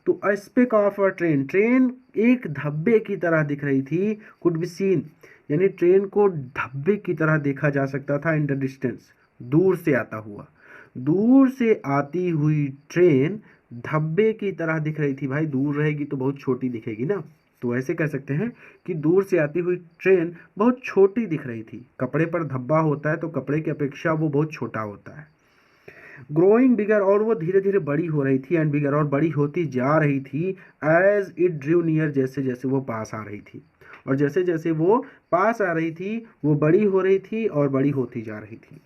तो a speck of a train, train एक धब्बे की तरह दिख रही थी, कुड बी सीन यानी ट्रेन को धब्बे की तरह देखा जा सकता था, इन द डिस्टेंस, दूर से आता हुआ, दूर से आती हुई ट्रेन धब्बे की तरह दिख रही थी। भाई दूर रहेगी तो बहुत छोटी दिखेगी ना, तो ऐसे कह सकते हैं कि दूर से आती हुई ट्रेन बहुत छोटी दिख रही थी। कपड़े पर धब्बा होता है तो कपड़े की अपेक्षा वो बहुत छोटा होता है। ग्रोइंग बिगर, और वो धीरे धीरे बड़ी हो रही थी, एंड बिगर, और बड़ी होती जा रही थी, एज इट ड्रू नियर, जैसे जैसे वो पास आ रही थी, और जैसे जैसे वो पास आ रही थी वो बड़ी हो रही थी और बड़ी होती जा रही थी।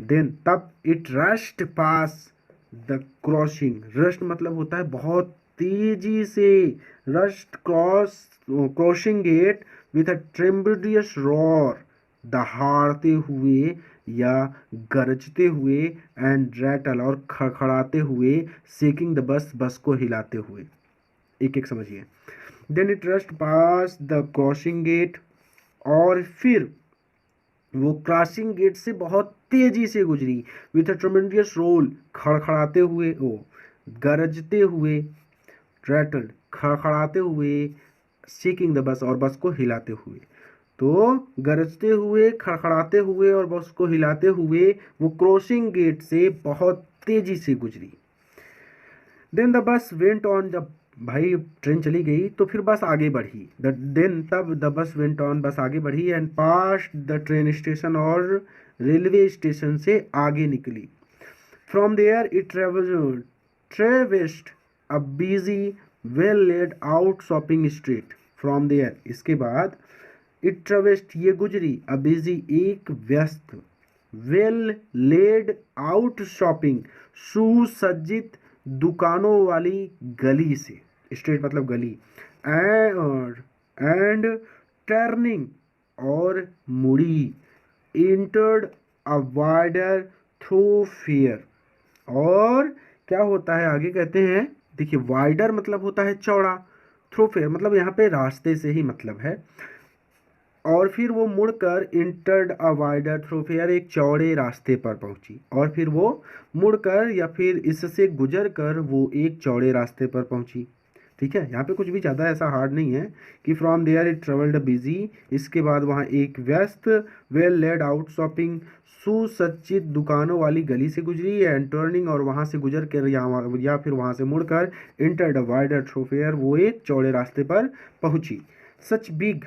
देन, तब, it rushed past the crossing, rushed मतलब होता है बहुत तेजी से, rushed crossing gate with a tremendous roar, दहाड़ते हुए या गरजते हुए, एंड रैटल, और खड़खड़ाते हुए, शेकिंग द बस, बस को हिलाते हुए। एक एक समझिए। Then it rushed past the crossing gate, और फिर वो क्रॉसिंग गेट से बहुत तेजी से गुजरी, विथ अ ट्रेमेंडियस रोल, खड़खड़ाते हुए, ओ गरजते हुए, रैटल्ड खड़खड़ाते हुए, शेकिंग द बस, और बस को हिलाते हुए। तो गरजते हुए, खड़खड़ाते हुए और बस को हिलाते हुए वो क्रॉसिंग गेट से बहुत तेजी से गुजरी। Then the bus went on, जब भाई ट्रेन चली गई तो फिर बस आगे बढ़ी, देन तब the bus went on, bus आगे बढ़ी and passed the train station, और रेलवे स्टेशन से आगे निकली। From there it traversed a busy well laid out shopping street. From there, इसके बाद इट ट्रेवेस्ड, ये गुजरी, अ बिजी, एक व्यस्त, वेल लेड आउट शॉपिंग, सुसज्जित दुकानों वाली गली से, स्ट्रीट मतलब गली, एंड टर्निंग, और मुड़ी, इंटर्ड अ वाइडर थ्रोफेयर। और क्या होता है आगे कहते हैं, देखिए वाइडर मतलब होता है चौड़ा, थ्रोफेयर मतलब यहाँ पे रास्ते से ही मतलब है, और फिर वो मुड़कर इंटर्ड अ वाइडर थ्रोफेयर, एक चौड़े रास्ते पर पहुंची, और फिर वो मुड़कर या फिर इससे गुजर कर वो एक चौड़े रास्ते पर पहुंची। ठीक है, यहाँ पे कुछ भी ज़्यादा ऐसा हार्ड नहीं है कि from there it travelled busy, इसके बाद वहाँ एक व्यस्त, वेल लेड आउट शॉपिंग, सुसज्जित दुकानों वाली गली से गुजरी, एंड टर्निंग, और वहाँ से गुजर कर या फिर वहाँ से मुड़कर इंटर्ड अ वाइडर थ्रोफेयर, वो एक चौड़े रास्ते पर पहुंची। सच बिग,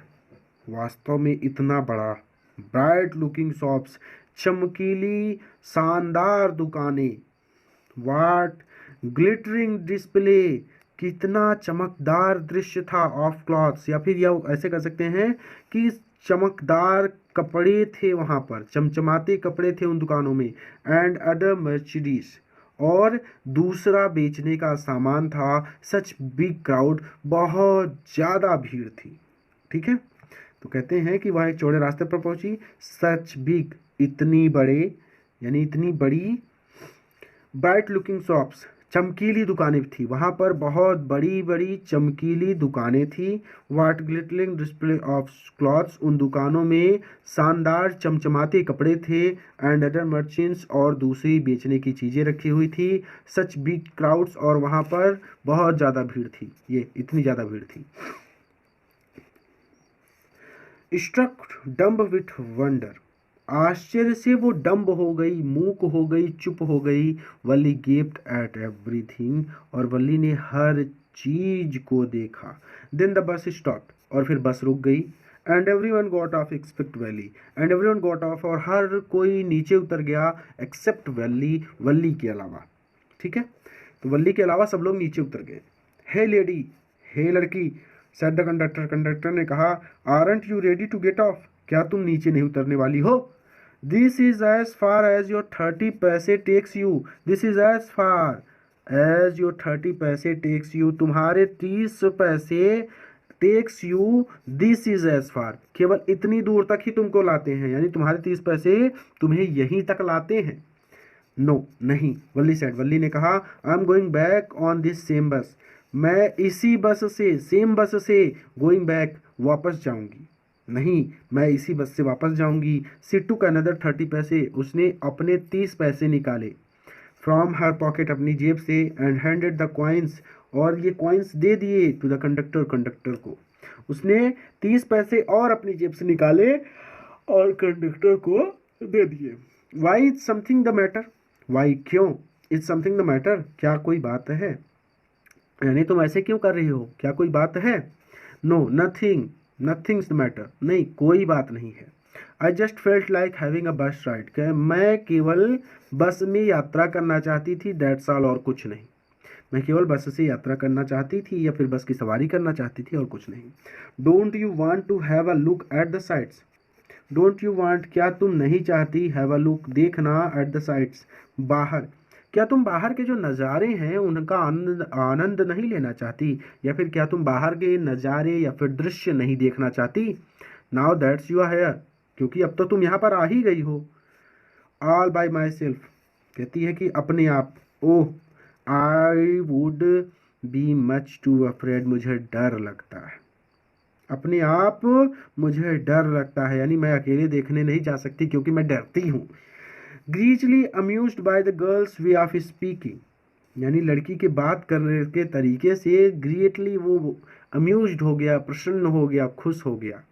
वास्तव में इतना बड़ा, ब्राइट लुकिंग शॉप्स, चमकीली शानदार दुकानें, वाट ग्लिटरिंग डिस्प्ले, कितना चमकदार दृश्य था, ऑफ क्लॉथ्स, या फिर यह ऐसे कर सकते हैं कि चमकदार कपड़े थे वहाँ पर, चमचमाते कपड़े थे उन दुकानों में, एंड अदर मर्चेडीज, और दूसरा बेचने का सामान था। सच बिग क्राउड, बहुत ज़्यादा भीड़ थी। ठीक है, तो कहते हैं कि वह एक चौड़े रास्ते पर पहुंची, सच बिग, इतनी बड़े, यानी इतनी बड़ी, ब्राइट लुकिंग शॉप्स, चमकीली दुकानें थी वहाँ पर, बहुत बड़ी बड़ी चमकीली दुकानें थी। वाट ग्लिटरिंग डिस्प्ले ऑफ क्लॉथ्स, उन दुकानों में शानदार चमचमाते कपड़े थे, एंड अदर मर्चेंट्स, और दूसरी बेचने की चीज़ें रखी हुई थी। सच बिग क्राउड्स, और वहाँ पर बहुत ज़्यादा भीड़ थी, ये इतनी ज़्यादा भीड़ थी। स्ट्रक डम्ब विथ वंडर, आश्चर्य से वो डम्ब हो गई, मूक हो गई, चुप हो गई। वल्ली गेप्ड एट एवरीथिंग, और वल्ली ने हर चीज को देखा। देन द बस स्टॉप, और फिर बस रुक गई। And everyone got off except Valli, and everyone got off, और हर कोई नीचे उतर गया, एक्सेप्ट वैली, वल्ली के अलावा। ठीक है, तो वल्ली के अलावा सब लोग नीचे उतर गए। हे लेडी, हे लड़की, सेड द कंडक्टर, कंडक्टर ने कहा, aren't you ready to get off, क्या तुम नीचे नहीं उतरने वाली हो? This is as far as your 30 पैसे takes you, this is as far as your 30 पैसे टेक्स यू, तुम्हारे 30 पैसे takes you, this is as far, केवल इतनी दूर तक ही तुमको लाते हैं, यानी तुम्हारे 30 पैसे तुम्हें यहीं तक लाते हैं। नो, नहीं, वल्ली सेड, वल्ली ने कहा, I am going back on this same बस, मैं इसी बस से, सेम बस से, गोइंग बैक, वापस जाऊंगी। नहीं, मैं इसी बस से वापस जाऊंगी। सी टुक अनदर 30 पैसे, उसने अपने 30 पैसे निकाले फ्रॉम हर पॉकेट, अपनी जेब से, एंड हैंडेड द कॉइन्स, और ये कॉइन्स दे दिए टू द कंडक्टर, कंडक्टर को। उसने 30 पैसे और अपनी जेब से निकाले और कंडक्टर को दे दिए। Why is something the matter, why क्यों, इज समथिंग द मैटर, क्या कोई बात है, यानी तुम ऐसे क्यों कर रही हो, क्या कोई बात है? No, nothing, nothing's the matter, नहीं कोई बात नहीं है। I just felt like having a bus ride, क्या मैं केवल बस में यात्रा करना चाहती थी, दैट्स ऑल, और कुछ नहीं। मैं केवल बस से यात्रा करना चाहती थी, या फिर बस की सवारी करना चाहती थी, और कुछ नहीं। Don't you want to have a look at the sides, don't you want, क्या तुम नहीं चाहती, हैव अ लुक, देखना, एट द साइड्स, बाहर, क्या तुम बाहर के जो नज़ारे हैं उनका आनंद आनंद नहीं लेना चाहती, या फिर क्या तुम बाहर के नज़ारे या फिर दृश्य नहीं देखना चाहती? Now that's you are here, क्योंकि अब तो तुम यहाँ पर आ ही गई हो। ऑल बाय माई सेल्फ, कहती है कि अपने आप। Oh, I would be much too afraid, मुझे डर लगता है, अपने आप मुझे डर लगता है, यानी मैं अकेले देखने नहीं जा सकती क्योंकि मैं डरती हूँ। Greatly amused by the girl's way of speaking, यानी लड़की के बात करने के तरीके से ग्रेटली वो अम्यूज्ड हो गया, प्रसन्न हो गया, खुश हो गया।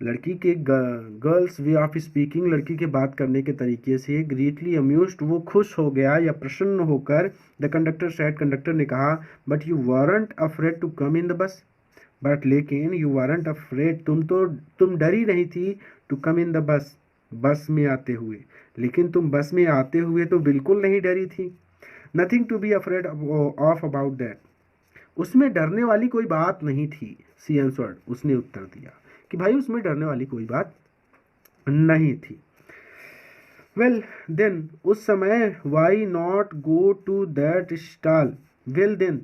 लड़की के गर्ल्स वे ऑफ स्पीकिंग, लड़की के बात करने के तरीके से। ग्रेटली अम्यूज्ड, वो खुश हो गया या प्रसन्न होकर। द कंडक्टर सेड, कंडक्टर ने कहा, but you weren't afraid to come in the bus. But लेकिन यू वारंट अफ्रेड, तुम डरी नहीं थी, टू कम इन द बस, बस में आते हुए। लेकिन तुम बस में आते हुए तो बिल्कुल नहीं डरी थी। Nothing to be afraid of about that, उसमें डरने वाली कोई बात नहीं थी। सी आंसर्ड, उसने उत्तर दिया कि भाई उसमें डरने वाली कोई बात नहीं थी। वेल देन, उस समय, why not go to that stall, well then,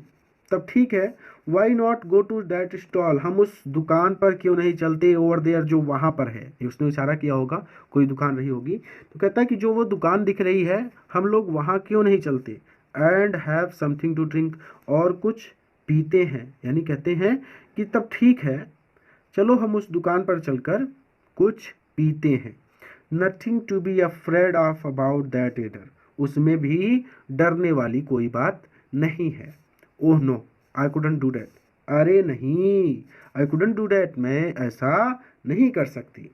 तब ठीक है, why not go to that stall, हम उस दुकान पर क्यों नहीं चलते, ओवर देयर, जो वहाँ पर है। उसने इशारा किया होगा, कोई दुकान रही होगी, तो कहता है कि जो वो दुकान दिख रही है, हम लोग वहाँ क्यों नहीं चलते। And have something to drink, और कुछ पीते हैं, यानी कहते हैं कि तब ठीक है, चलो हम उस दुकान पर चलकर कुछ पीते हैं। Nothing to be afraid of about that either, उसमें भी डरने वाली कोई बात नहीं है। Oh no, I couldn't do that, अरे नहीं, आई कुडंट डू दैट, मैं ऐसा नहीं कर सकती।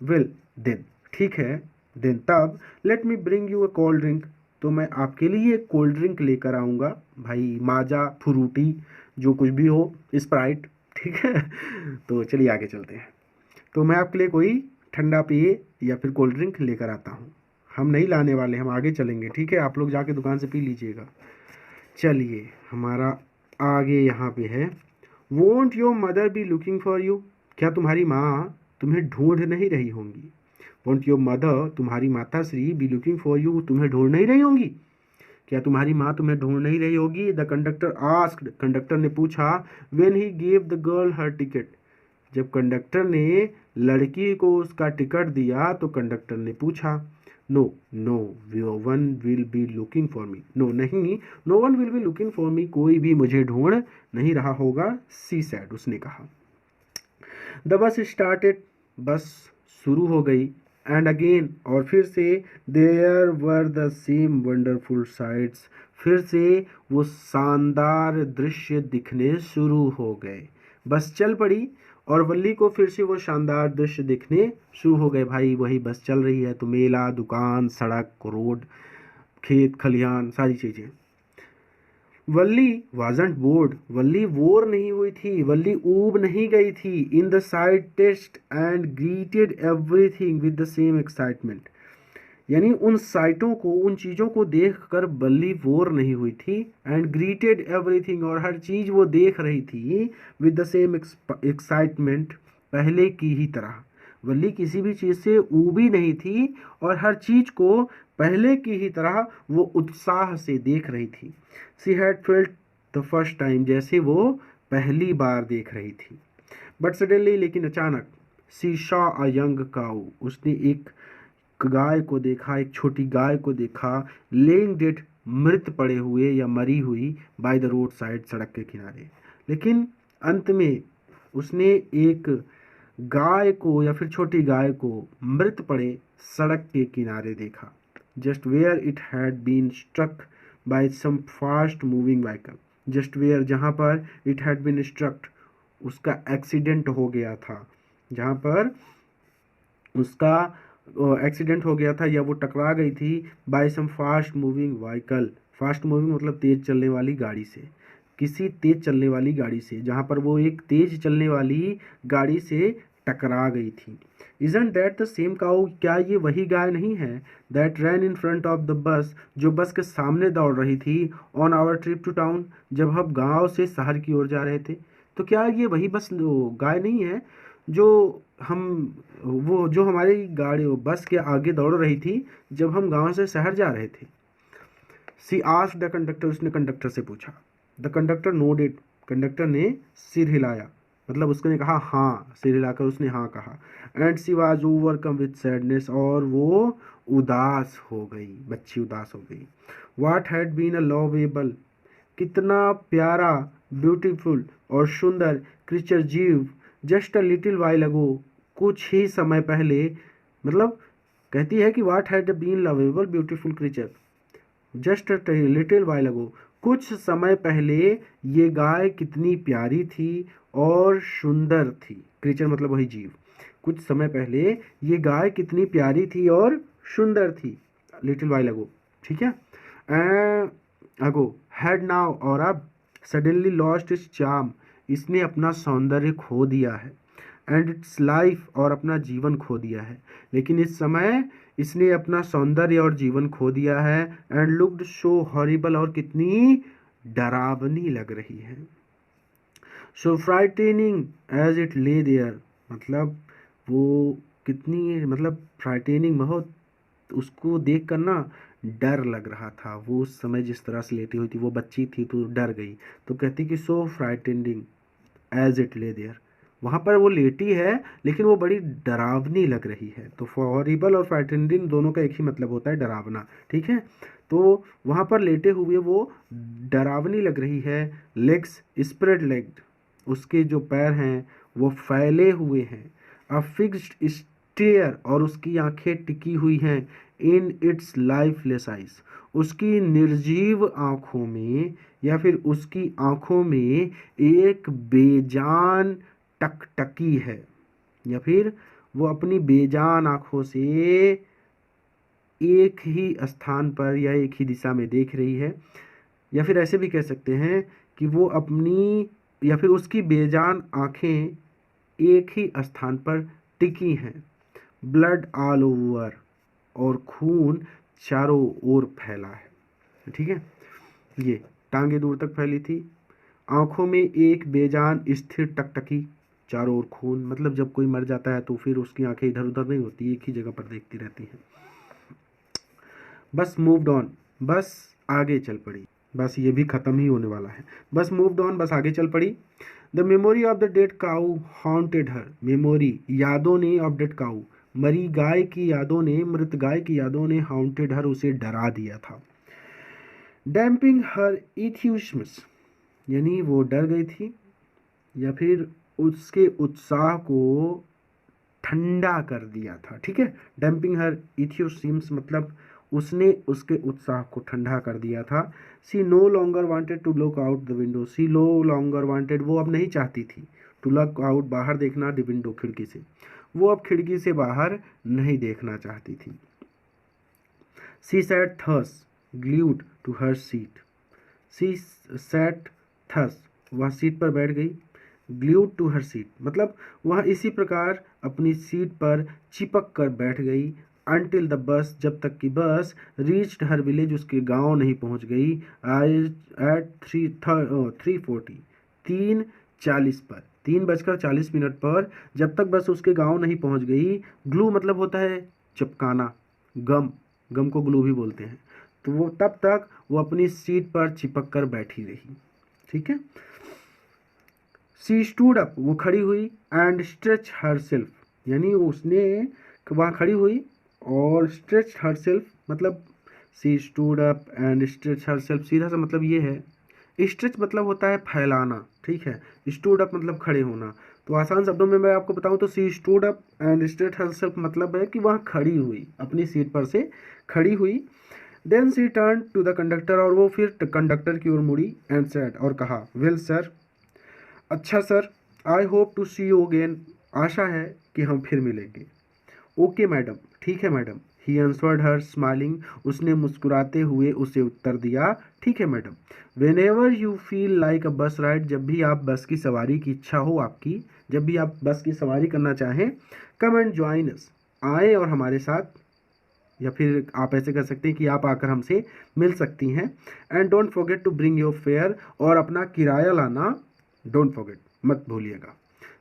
वेल देन, ठीक है, देन तब, let me bring you a cold drink, तो मैं आपके लिए एक कोल्ड ड्रिंक लेकर आऊँगा, भाई माजा, फ्रूटी, जो कुछ भी हो, स्प्राइट, ठीक है। तो चलिए आगे चलते हैं। तो मैं आपके लिए कोई ठंडा पेय या फिर कोल्ड ड्रिंक लेकर आता हूँ। हम नहीं लाने वाले, हम आगे चलेंगे, ठीक है, आप लोग जाके दुकान से पी लीजिएगा। चलिए हमारा आगे यहाँ पे है, won't your mother B looking for you, क्या तुम्हारी माँ तुम्हें ढूंढ नहीं रही होंगी। वोंट योर मदर, तुम्हारी माता Shri, B looking for you, तुम्हें ढूंढ नहीं रही होंगी, क्या तुम्हारी माँ तुम्हें ढूंढ नहीं रही होगी। द कंडक्टर आस्क्ड, कंडक्टर ने पूछा। When he gave the girl her ticket, जब कंडक्टर ने लड़की को उसका टिकट दिया तो कंडक्टर ने पूछा। No no one will be looking for me, no नहीं, no one will be looking for me, कोई भी मुझे ढूंढ नहीं रहा होगा। सी सैड, उसने कहा। द बस स्टार्टेड, बस शुरू हो गई। एंड अगेन, और फिर से, there were the same wonderful sights, फिर से वो शानदार दृश्य दिखने शुरू हो गए। बस चल पड़ी और वल्ली को फिर से वो शानदार दृश्य दिखने शुरू हो गए। भाई वही बस चल रही है तो मेला, दुकान, सड़क, रोड, खेत खलिहान, सारी चीज़ें। Valli wasn't bored, Valli bore नहीं हुई थी, वल्ली ऊब नहीं गई थी। In the side test and greeted everything with the same excitement, यानी उन साइटों को, उन चीज़ों को देख कर वल्ली बोर नहीं हुई थी। एंड ग्रीटेड एवरीथिंग, और हर चीज़ वो देख रही थी, विद द सेम एक्साइटमेंट, पहले की ही तरह। वल्ली किसी भी चीज़ से ऊबी नहीं थी और हर चीज़ को पहले की ही तरह वो उत्साह से देख रही थी। She had felt the first time, जैसे वो पहली बार देख रही थी। बट सडनली, लेकिन अचानक, सी शॉ अ यंग काऊ, उसने एक गाय को देखा, एक छोटी गाय को देखा। लेइंग डेड, मृत पड़े हुए या मरी हुई, बाय द रोड साइड, सड़क के किनारे। लेकिन अंत में उसने एक गाय को या फिर छोटी गाय को मृत पड़े सड़क के किनारे देखा। Just where it had been struck by some fast moving vehicle, just where, जहाँ पर, इट हैड बीन स्ट्रक, उसका एक्सीडेंट हो गया था, जहाँ पर उसका एक्सीडेंट हो गया था या वो टकरा गई थी, by some fast moving vehicle. Fast moving मतलब तेज चलने वाली गाड़ी से, किसी तेज चलने वाली गाड़ी से, जहाँ पर वो एक तेज चलने वाली गाड़ी से टकरा गई थी। Isn't that the same cow, क्या ये वही गाय नहीं है, that ran in front of the bus, जो बस के सामने दौड़ रही थी, on our trip to town, जब हम गांव से शहर की ओर जा रहे थे। तो क्या ये वही बस गाय नहीं है जो हम, वो जो हमारी गाड़ी बस के आगे दौड़ रही थी जब हम गांव से शहर जा रहे थे। सी आस्क्ड द कंडक्टर, उसने कंडक्टर से पूछा। द कंडक्टर नोडेड, कंडक्टर ने सिर हिलाया, मतलब उसने कहा हाँ, सिर हिलाकर उसने हाँ कहा। And she was overcome with sadness, और वो उदास हो गई, बच्ची उदास हो गई। What had been a lovable, कितना प्यारा, ब्यूटीफुल और सुंदर क्रीचर, जीव, just a little while ago, कुछ ही समय पहले, मतलब कहती है कि what had been lovable beautiful creature just a little while ago, कुछ समय पहले ये गाय कितनी प्यारी थी और सुंदर थी। क्रीचर मतलब वही जीव। कुछ समय पहले ये गाय कितनी प्यारी थी और सुंदर थी, लिटिल वाइल अगो, ठीक है, अगो हैड नाउ, और अब सडनली लॉस्ट इट्स चार्म, इसने अपना सौंदर्य खो दिया है, एंड इट्स लाइफ, और अपना जीवन खो दिया है। लेकिन इस समय इसने अपना सौंदर्य और जीवन खो दिया है, एंड लुक्ड सो हॉरिबल, और कितनी डरावनी लग रही है। सो फ्राइटेनिंग एज इट ले देयर, मतलब वो कितनी, मतलब फ्राइटेनिंग, बहुत उसको देख कर ना डर लग रहा था। वो उस समय जिस तरह से लेटी हुई थी, वो बच्ची थी तो डर गई, तो कहती कि सो फ्राइटेनिंग एज इट ले देयर, वहाँ पर वो लेटी है लेकिन वो बड़ी डरावनी लग रही है। तो हॉरिबल और फ्राइटेनिंग दोनों का एक ही मतलब होता है, डरावना, ठीक है। तो वहाँ पर लेटे हुए वो डरावनी लग रही है। लेग्स स्प्रेड लेग्ड, उसके जो पैर हैं वो फैले हुए हैं। अ फिक्स्ड स्टेयर, और उसकी आंखें टिकी हुई हैं। इन इट्स लाइफलेस आइज, उसकी निर्जीव आंखों में, या फिर उसकी आंखों में एक बेजान टकटकी है, या फिर वो अपनी बेजान आंखों से एक ही स्थान पर या एक ही दिशा में देख रही है। या फिर ऐसे भी कह सकते हैं कि वो अपनी, या फिर उसकी बेजान आंखें एक ही स्थान पर टिकी हैं। ब्लड ऑल ओवर, और खून चारों ओर फैला है, ठीक है। ये टांगे दूर तक फैली थी, आंखों में एक बेजान स्थिर टकटकी, चारों ओर खून, मतलब जब कोई मर जाता है तो फिर उसकी आंखें इधर उधर नहीं होती, एक ही जगह पर देखती रहती हैं। बस मूव्ड ऑन, बस आगे चल पड़ी, बस ये भी ख़त्म ही होने वाला है। बस मूव्ड ऑन, बस आगे चल पड़ी। The memory of the dead cow haunted her, memory यादों ने, ऑफ डेड काऊ मरी गाय की यादों ने, मृत गाय की यादों ने, हॉन्टेड हर उसे डरा दिया था। डैम्पिंग हर इथ्यूशम्स, यानी वो डर गई थी, या फिर उसके उत्साह को ठंडा कर दिया था, ठीक है। डैम्पिंग हर इथियोसिम्स मतलब उसने उसके उत्साह को ठंडा कर दिया था। She no longer wanted to look out the window, she no longer wanted, वो अब नहीं चाहती थी, टू लुक आउट, बाहर देखना, द विंडो, खिड़की से, वो अब खिड़की से बाहर नहीं देखना चाहती थी। She sat thus glued to her seat, she sat thus, वह सीट पर बैठ गई, ग्लूड टू हर सीट मतलब वह इसी प्रकार अपनी सीट पर चिपक कर बैठ गई। अनटिल द बस, जब तक कि बस रीच्ड हर विलेज, उसके गांव नहीं पहुंच गई। आई एट 3:40, 3:40 पर, 3:40 पर, जब तक बस उसके गांव नहीं पहुंच गई। ग्लू मतलब होता है चिपकाना, गम, गम को ग्लू भी बोलते हैं। तो वो तब तक वो अपनी सीट पर चिपक कर बैठी रही, ठीक है। सी स्टूड अप, वो खड़ी हुई, एंड स्ट्रेच हर सेल्फ, यानी उसने वहाँ खड़ी हुई और स्ट्रेच हर सेल्फ मतलब सी stood up and stretch her self, सीधा सा मतलब ये है। स्ट्रेच मतलब होता है फैलाना, ठीक है। स्टूड अप मतलब खड़े होना। तो आसान शब्दों में मैं आपको बताऊं तो सी stood up and stretch her self मतलब है कि वहाँ खड़ी हुई, अपनी सीट पर से खड़ी हुई। Then she turn to the conductor, और वो फिर कंडक्टर की ओर मुड़ी, एंड सेड, और कहा, वेल सर, अच्छा sir, I hope to see you again, आशा है कि हम फिर मिलेंगे। ओके मैडम, ठीक है madam, he answered her smiling, उसने मुस्कुराते हुए उसे उत्तर दिया, ठीक है madam. Whenever you feel like a bus ride, जब भी आप बस की सवारी की इच्छा हो आपकी, जब भी आप बस की सवारी करना चाहें, कम एंड ज्वाइन अस, आए और हमारे साथ, या फिर आप ऐसे कर सकते हैं कि आप आकर हमसे मिल सकती हैं। And don't forget to bring your fare, और अपना किराया लाना डोंट फॉरगेट, मत भूलिएगा।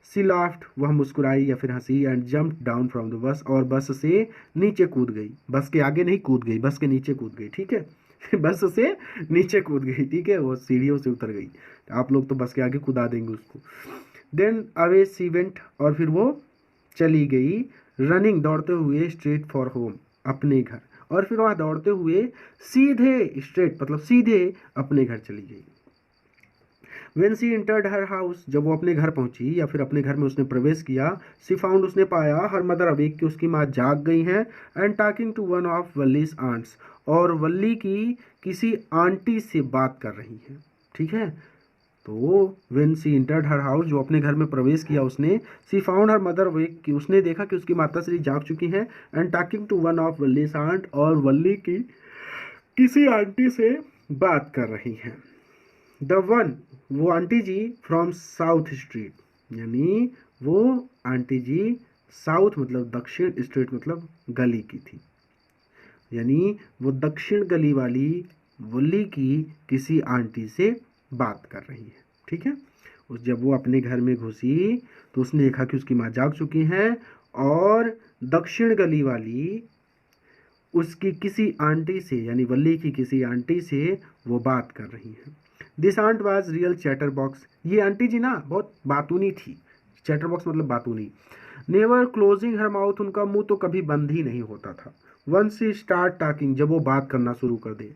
सी लाफ्ट, वह मुस्कुराई या फिर हंसी, and jump down from the bus, और बस से नीचे कूद गई, बस के आगे नहीं कूद गई, बस के नीचे कूद गई, ठीक है। बस से नीचे कूद गई, ठीक है, वो सीढ़ियों से उतर गई। आप लोग तो बस के आगे कूदा देंगे उसको। देन अवे सी वेंट, और फिर वो चली गई, रनिंग, दौड़ते हुए, स्ट्रेट फॉर होम, अपने घर, और फिर वहाँ दौड़ते हुए सीधे, स्ट्रेट मतलब सीधे अपने घर चली गई। When she entered her house, जब वो अपने घर पहुंची या फिर अपने घर में उसने प्रवेश किया, सी फाउंड, उसने पाया, हर मदर अवेक, कि उसकी माँ जाग गई हैं, and talking to one of Valli's aunts, और वल्ली की किसी आंटी से बात कर रही हैं, ठीक है। तो when she entered her house, जो अपने घर में प्रवेश किया उसने, सी फाउंड हर मदर वेक, कि उसने देखा कि उसकी माता श्री जाग चुकी हैं, and talking to one of Valli's aunt, और वल्ली की किसी आंटी से बात कर रही हैं। द वन, वो aunty ji from south street, यानी वो आंटी जी साउथ मतलब दक्षिण, स्ट्रीट मतलब गली की थी, यानी वो दक्षिण गली वाली वल्ली की किसी आंटी से बात कर रही है। ठीक है, उस जब वो अपने घर में घुसी तो उसने देखा कि उसकी माँ जाग चुकी हैं और दक्षिण गली वाली उसकी किसी आंटी से, यानी वल्ली की किसी आंटी से वो बात कर रही हैं। This aunt was real chatter box, ये आंटी जी ना बहुत बातूनी थी। चैटर बॉक्स मतलब बातूनी। नेवर क्लोजिंग हर माउथ, उनका मुंह तो कभी बंद ही नहीं होता था। वंस शी स्टार्ट टॉकिंग, जब वो बात करना शुरू कर दे,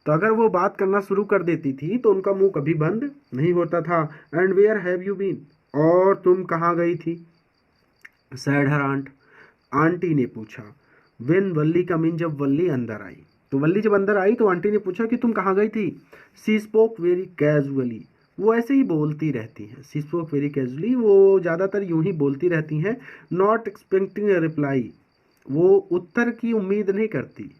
तो अगर वो बात करना शुरू कर देती थी तो उनका मुंह कभी बंद नहीं होता था। And where have you been, और तुम कहाँ गई थी, सैड हर आंट, आंटी ने पूछा। वेन वल्ली कम इन, जब वल्ली अंदर आई, तो वल्ली जब अंदर आई तो आंटी ने पूछा कि तुम कहाँ गई थी। सी स्पोक वेरी कैजुअली, वो ऐसे ही बोलती रहती हैं। सी स्पोक वेरी कैजुअली, वो ज़्यादातर यूं ही बोलती रहती हैं। नॉट एक्सपेक्टिंग अ रिप्लाई, वो उत्तर की उम्मीद नहीं करती,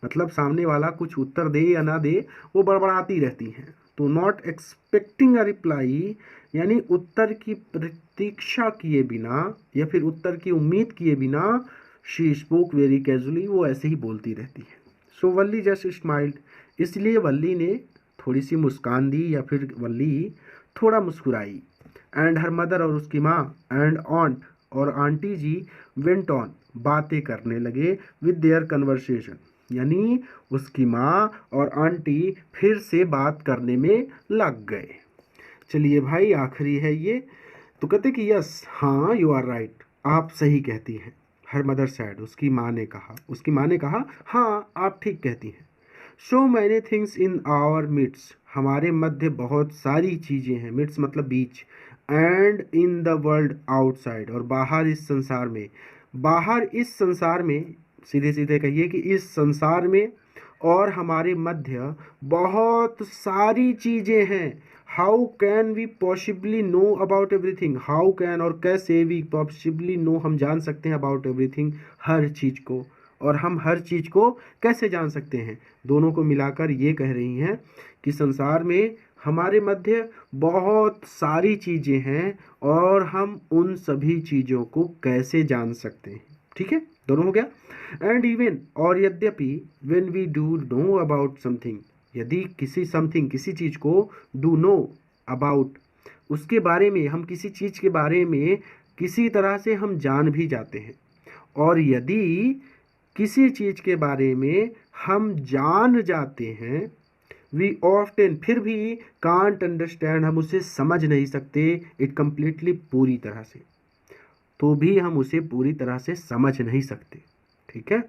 मतलब सामने वाला कुछ उत्तर दे या ना दे वो बड़बड़ाती रहती हैं। तो नॉट एक्सपेक्टिंग अ रिप्लाई, यानी उत्तर की प्रतीक्षा किए बिना या फिर उत्तर की उम्मीद किए बिना, शी स्पोक वेरी कैजुअली, वो ऐसे ही बोलती रहती है। सो वल्ली जस्ट स्माइल्ड, इसलिए वल्ली ने थोड़ी सी मुस्कान दी या फिर वल्ली थोड़ा मुस्कुराई। एंड हर मदर, और उसकी माँ, एंड ऑन्ट, और आंटी जी, वेंट ऑन, बातें करने लगे विद देयर कन्वर्सेशन, यानी उसकी माँ और आंटी फिर से बात करने में लग गए। चलिए भाई आखिरी है ये। तो कहते कि यस, हाँ यू आर राइट, आप सही कहती हैं। हर मदर सैड, उसकी माँ ने कहा, हाँ आप ठीक कहती हैं। So many things in our midst, हमारे मध्य बहुत सारी चीज़ें हैं, मिड्स मतलब बीच, and in the world outside, और बाहर इस संसार में, बाहर इस संसार में, सीधे सीधे कहिए कि इस संसार में और हमारे मध्य बहुत सारी चीज़ें हैं। How can we possibly know about everything, how can और कैसे वी पॉसिबली नो, हम जान सकते हैं अबाउट एवरीथिंग, हर चीज़ को, और हम हर चीज़ को कैसे जान सकते हैं। दोनों को मिलाकर ये कह रही हैं कि संसार में हमारे मध्य बहुत सारी चीज़ें हैं और हम उन सभी चीज़ों को कैसे जान सकते हैं। ठीक है, दोनों हो गया। एंड इवन, और यद्यपि, when we do know about something, यदि किसी समथिंग किसी चीज़ को, डू नो अबाउट, उसके बारे में, हम किसी चीज़ के बारे में किसी तरह से हम जान भी जाते हैं, और यदि किसी चीज़ के बारे में हम जान जाते हैं, वी ऑफ्टन, फिर भी, कांट अंडरस्टैंड, हम उसे समझ नहीं सकते, इट कम्प्लीटली, पूरी तरह से, तो भी हम उसे पूरी तरह से समझ नहीं सकते। ठीक है,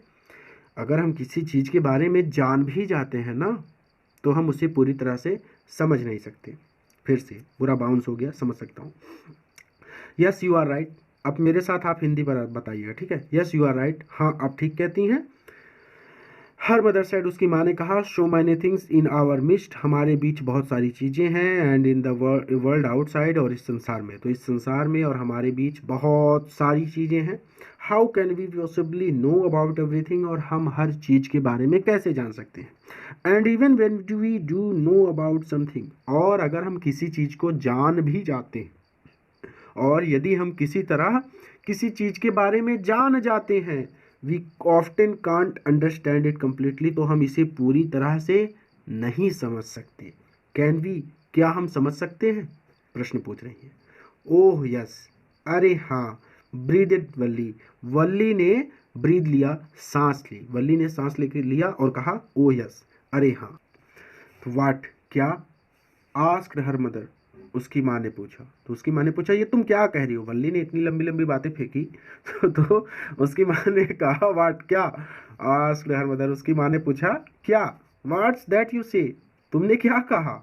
अगर हम किसी चीज़ के बारे में जान भी जाते हैं ना, तो हम उसे पूरी तरह से समझ नहीं सकते। फिर से पूरा बाउंस हो गया, समझ सकता हूँ। यस यू आर राइट, अब मेरे साथ आप हिंदी बताइएगा, ठीक है। यस यू आर राइट, हाँ आप ठीक कहती हैं। हर मदर साइड, उसकी माँ ने कहा। So many things in our midst, हमारे बीच बहुत सारी चीज़ें हैं। And in the world outside, और इस संसार में, तो इस संसार में और हमारे बीच बहुत सारी चीज़ें हैं। How can we possibly know about everything, और हम हर चीज़ के बारे में कैसे जान सकते हैं। And even when we do know about something, और अगर हम किसी चीज़ को जान भी जाते हैं, और यदि हम किसी तरह किसी चीज़ के बारे में जान जाते हैं, we often can't understand it completely, तो हम इसे पूरी तरह से नहीं समझ सकते। कैन वी, क्या हम समझ सकते हैं, प्रश्न पूछ रही है। ओह यस, अरे हाँ, ब्रीद इट वल्ली, वल्ली ने ब्रीद लिया, सांस ली, वल्ली ने सांस लेकर लिया और कहा ओह यस, अरे हाँ। तो वाट, क्या, आस्क्ड हर मदर, उसकी माँ ने पूछा। तो उसकी माँ ने पूछा ये तुम क्या कह रही हो, वल्ली ने इतनी लंबी लंबी बातें फेंकी तो उसकी माँ ने कहा वाट, क्या, आस्क्ड हर मदर, उसकी माँ ने पूछा क्या, व्हाट्स दैट यू से, तुमने क्या कहा।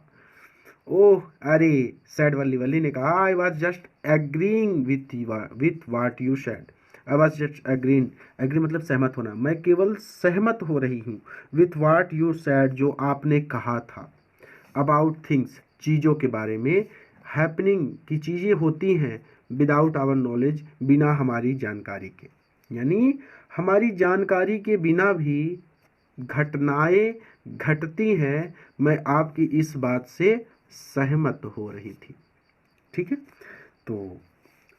ओह अरे, सैड वल्ली, वल्ली ने कहा I was just agreeing with what you said, I was just agreeing, agree मतलब सहमत होना, मैं केवल सहमत हो रही हूँ, विथ वाट यू सैड, जो आपने कहा था, अबाउट थिंग्स, चीज़ों के बारे में, हैपनिंग की चीज़ें होती हैं विदाउट आवर नॉलेज, बिना हमारी जानकारी के, यानी हमारी जानकारी के बिना भी घटनाएं घटती हैं। मैं आपकी इस बात से सहमत हो रही थी। ठीक है, तो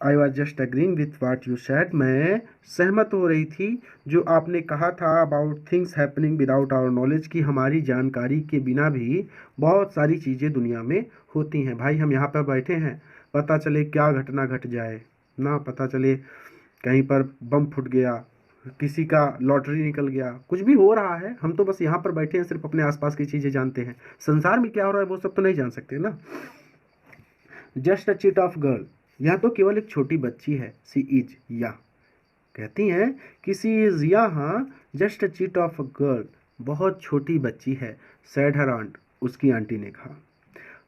I was just agreeing with what you said, मैं सहमत हो रही थी जो आपने कहा था about things happening without our knowledge, कि हमारी जानकारी के बिना भी बहुत सारी चीज़ें दुनिया में होती हैं। भाई हम यहाँ पर बैठे हैं, पता चले क्या घटना घट जाए ना, पता चले कहीं पर बम फूट गया, किसी का लॉटरी निकल गया, कुछ भी हो रहा है, हम तो बस यहाँ पर बैठे हैं, सिर्फ अपने आसपास की चीज़ें जानते हैं। संसार में क्या हो रहा है वो सब तो नहीं जान सकते ना। Just a chit of girl, यह तो केवल एक छोटी बच्ची है। सी इज, या कहती हैं कि सी इज यहाँ just a chit of a girl, बहुत छोटी बच्ची है। सैड हर आंट, उसकी आंटी ने कहा।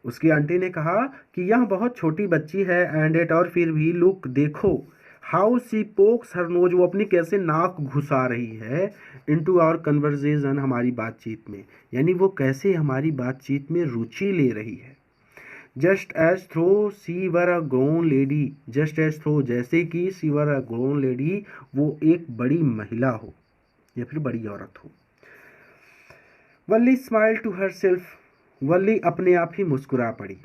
उसकी आंटी ने कहा कि यह बहुत छोटी बच्ची है, एंड एट, और फिर भी लुक, देखो, how she pokes her nose, वो अपनी कैसे नाक घुसा रही है, इनटू आवर कन्वर्सेशन, हमारी बातचीत में, यानी वो कैसे हमारी बातचीत में रुचि ले रही है। Just as though she were a grown lady, just as though, जैसे कि सी वर अ ग्रोन लेडी, वो एक बड़ी महिला हो या फिर बड़ी औरत हो। वल्ली स्माइल टू हर सेल्फ, वल्ली अपने आप ही मुस्कुरा पड़ी।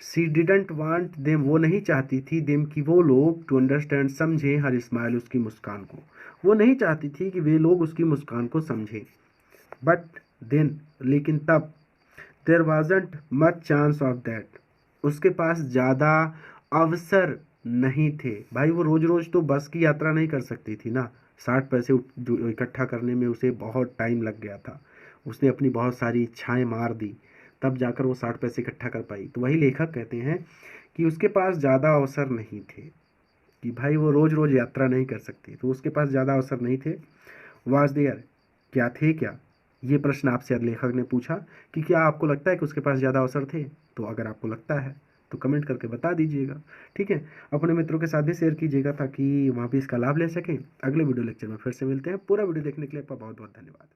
सी डिडंट वांट देम, वो नहीं चाहती थी देम कि वो लोग, टू अंडरस्टैंड, समझे हर स्माइल, उसकी मुस्कान को। वो नहीं चाहती थी कि वे लोग उसकी मुस्कान को समझे। बट देन, लेकिन तब, there wasn't much chance of that, उसके पास ज़्यादा अवसर नहीं थे। भाई वो रोज़ रोज़ तो बस की यात्रा नहीं कर सकती थी ना, 60 पैसे इकट्ठा करने में उसे बहुत टाइम लग गया था। उसने अपनी बहुत सारी इच्छाएं मार दी, तब जाकर वो 60 पैसे इकट्ठा कर पाई। तो वही लेखक कहते हैं कि उसके पास ज़्यादा अवसर नहीं थे, कि भाई वो रोज़ रोज़ यात्रा नहीं कर सकती, तो उसके पास ज़्यादा अवसर नहीं थे। वाज देयर, क्या थे क्या, ये प्रश्न आपसे लेखक ने पूछा कि क्या आपको लगता है कि उसके पास ज़्यादा अवसर थे। तो अगर आपको लगता है तो कमेंट करके बता दीजिएगा। ठीक है, अपने मित्रों के साथ भी शेयर कीजिएगा ताकि वहाँ भी इसका लाभ ले सकें। अगले वीडियो लेक्चर में फिर से मिलते हैं। पूरा वीडियो देखने के लिए आपका बहुत बहुत धन्यवाद।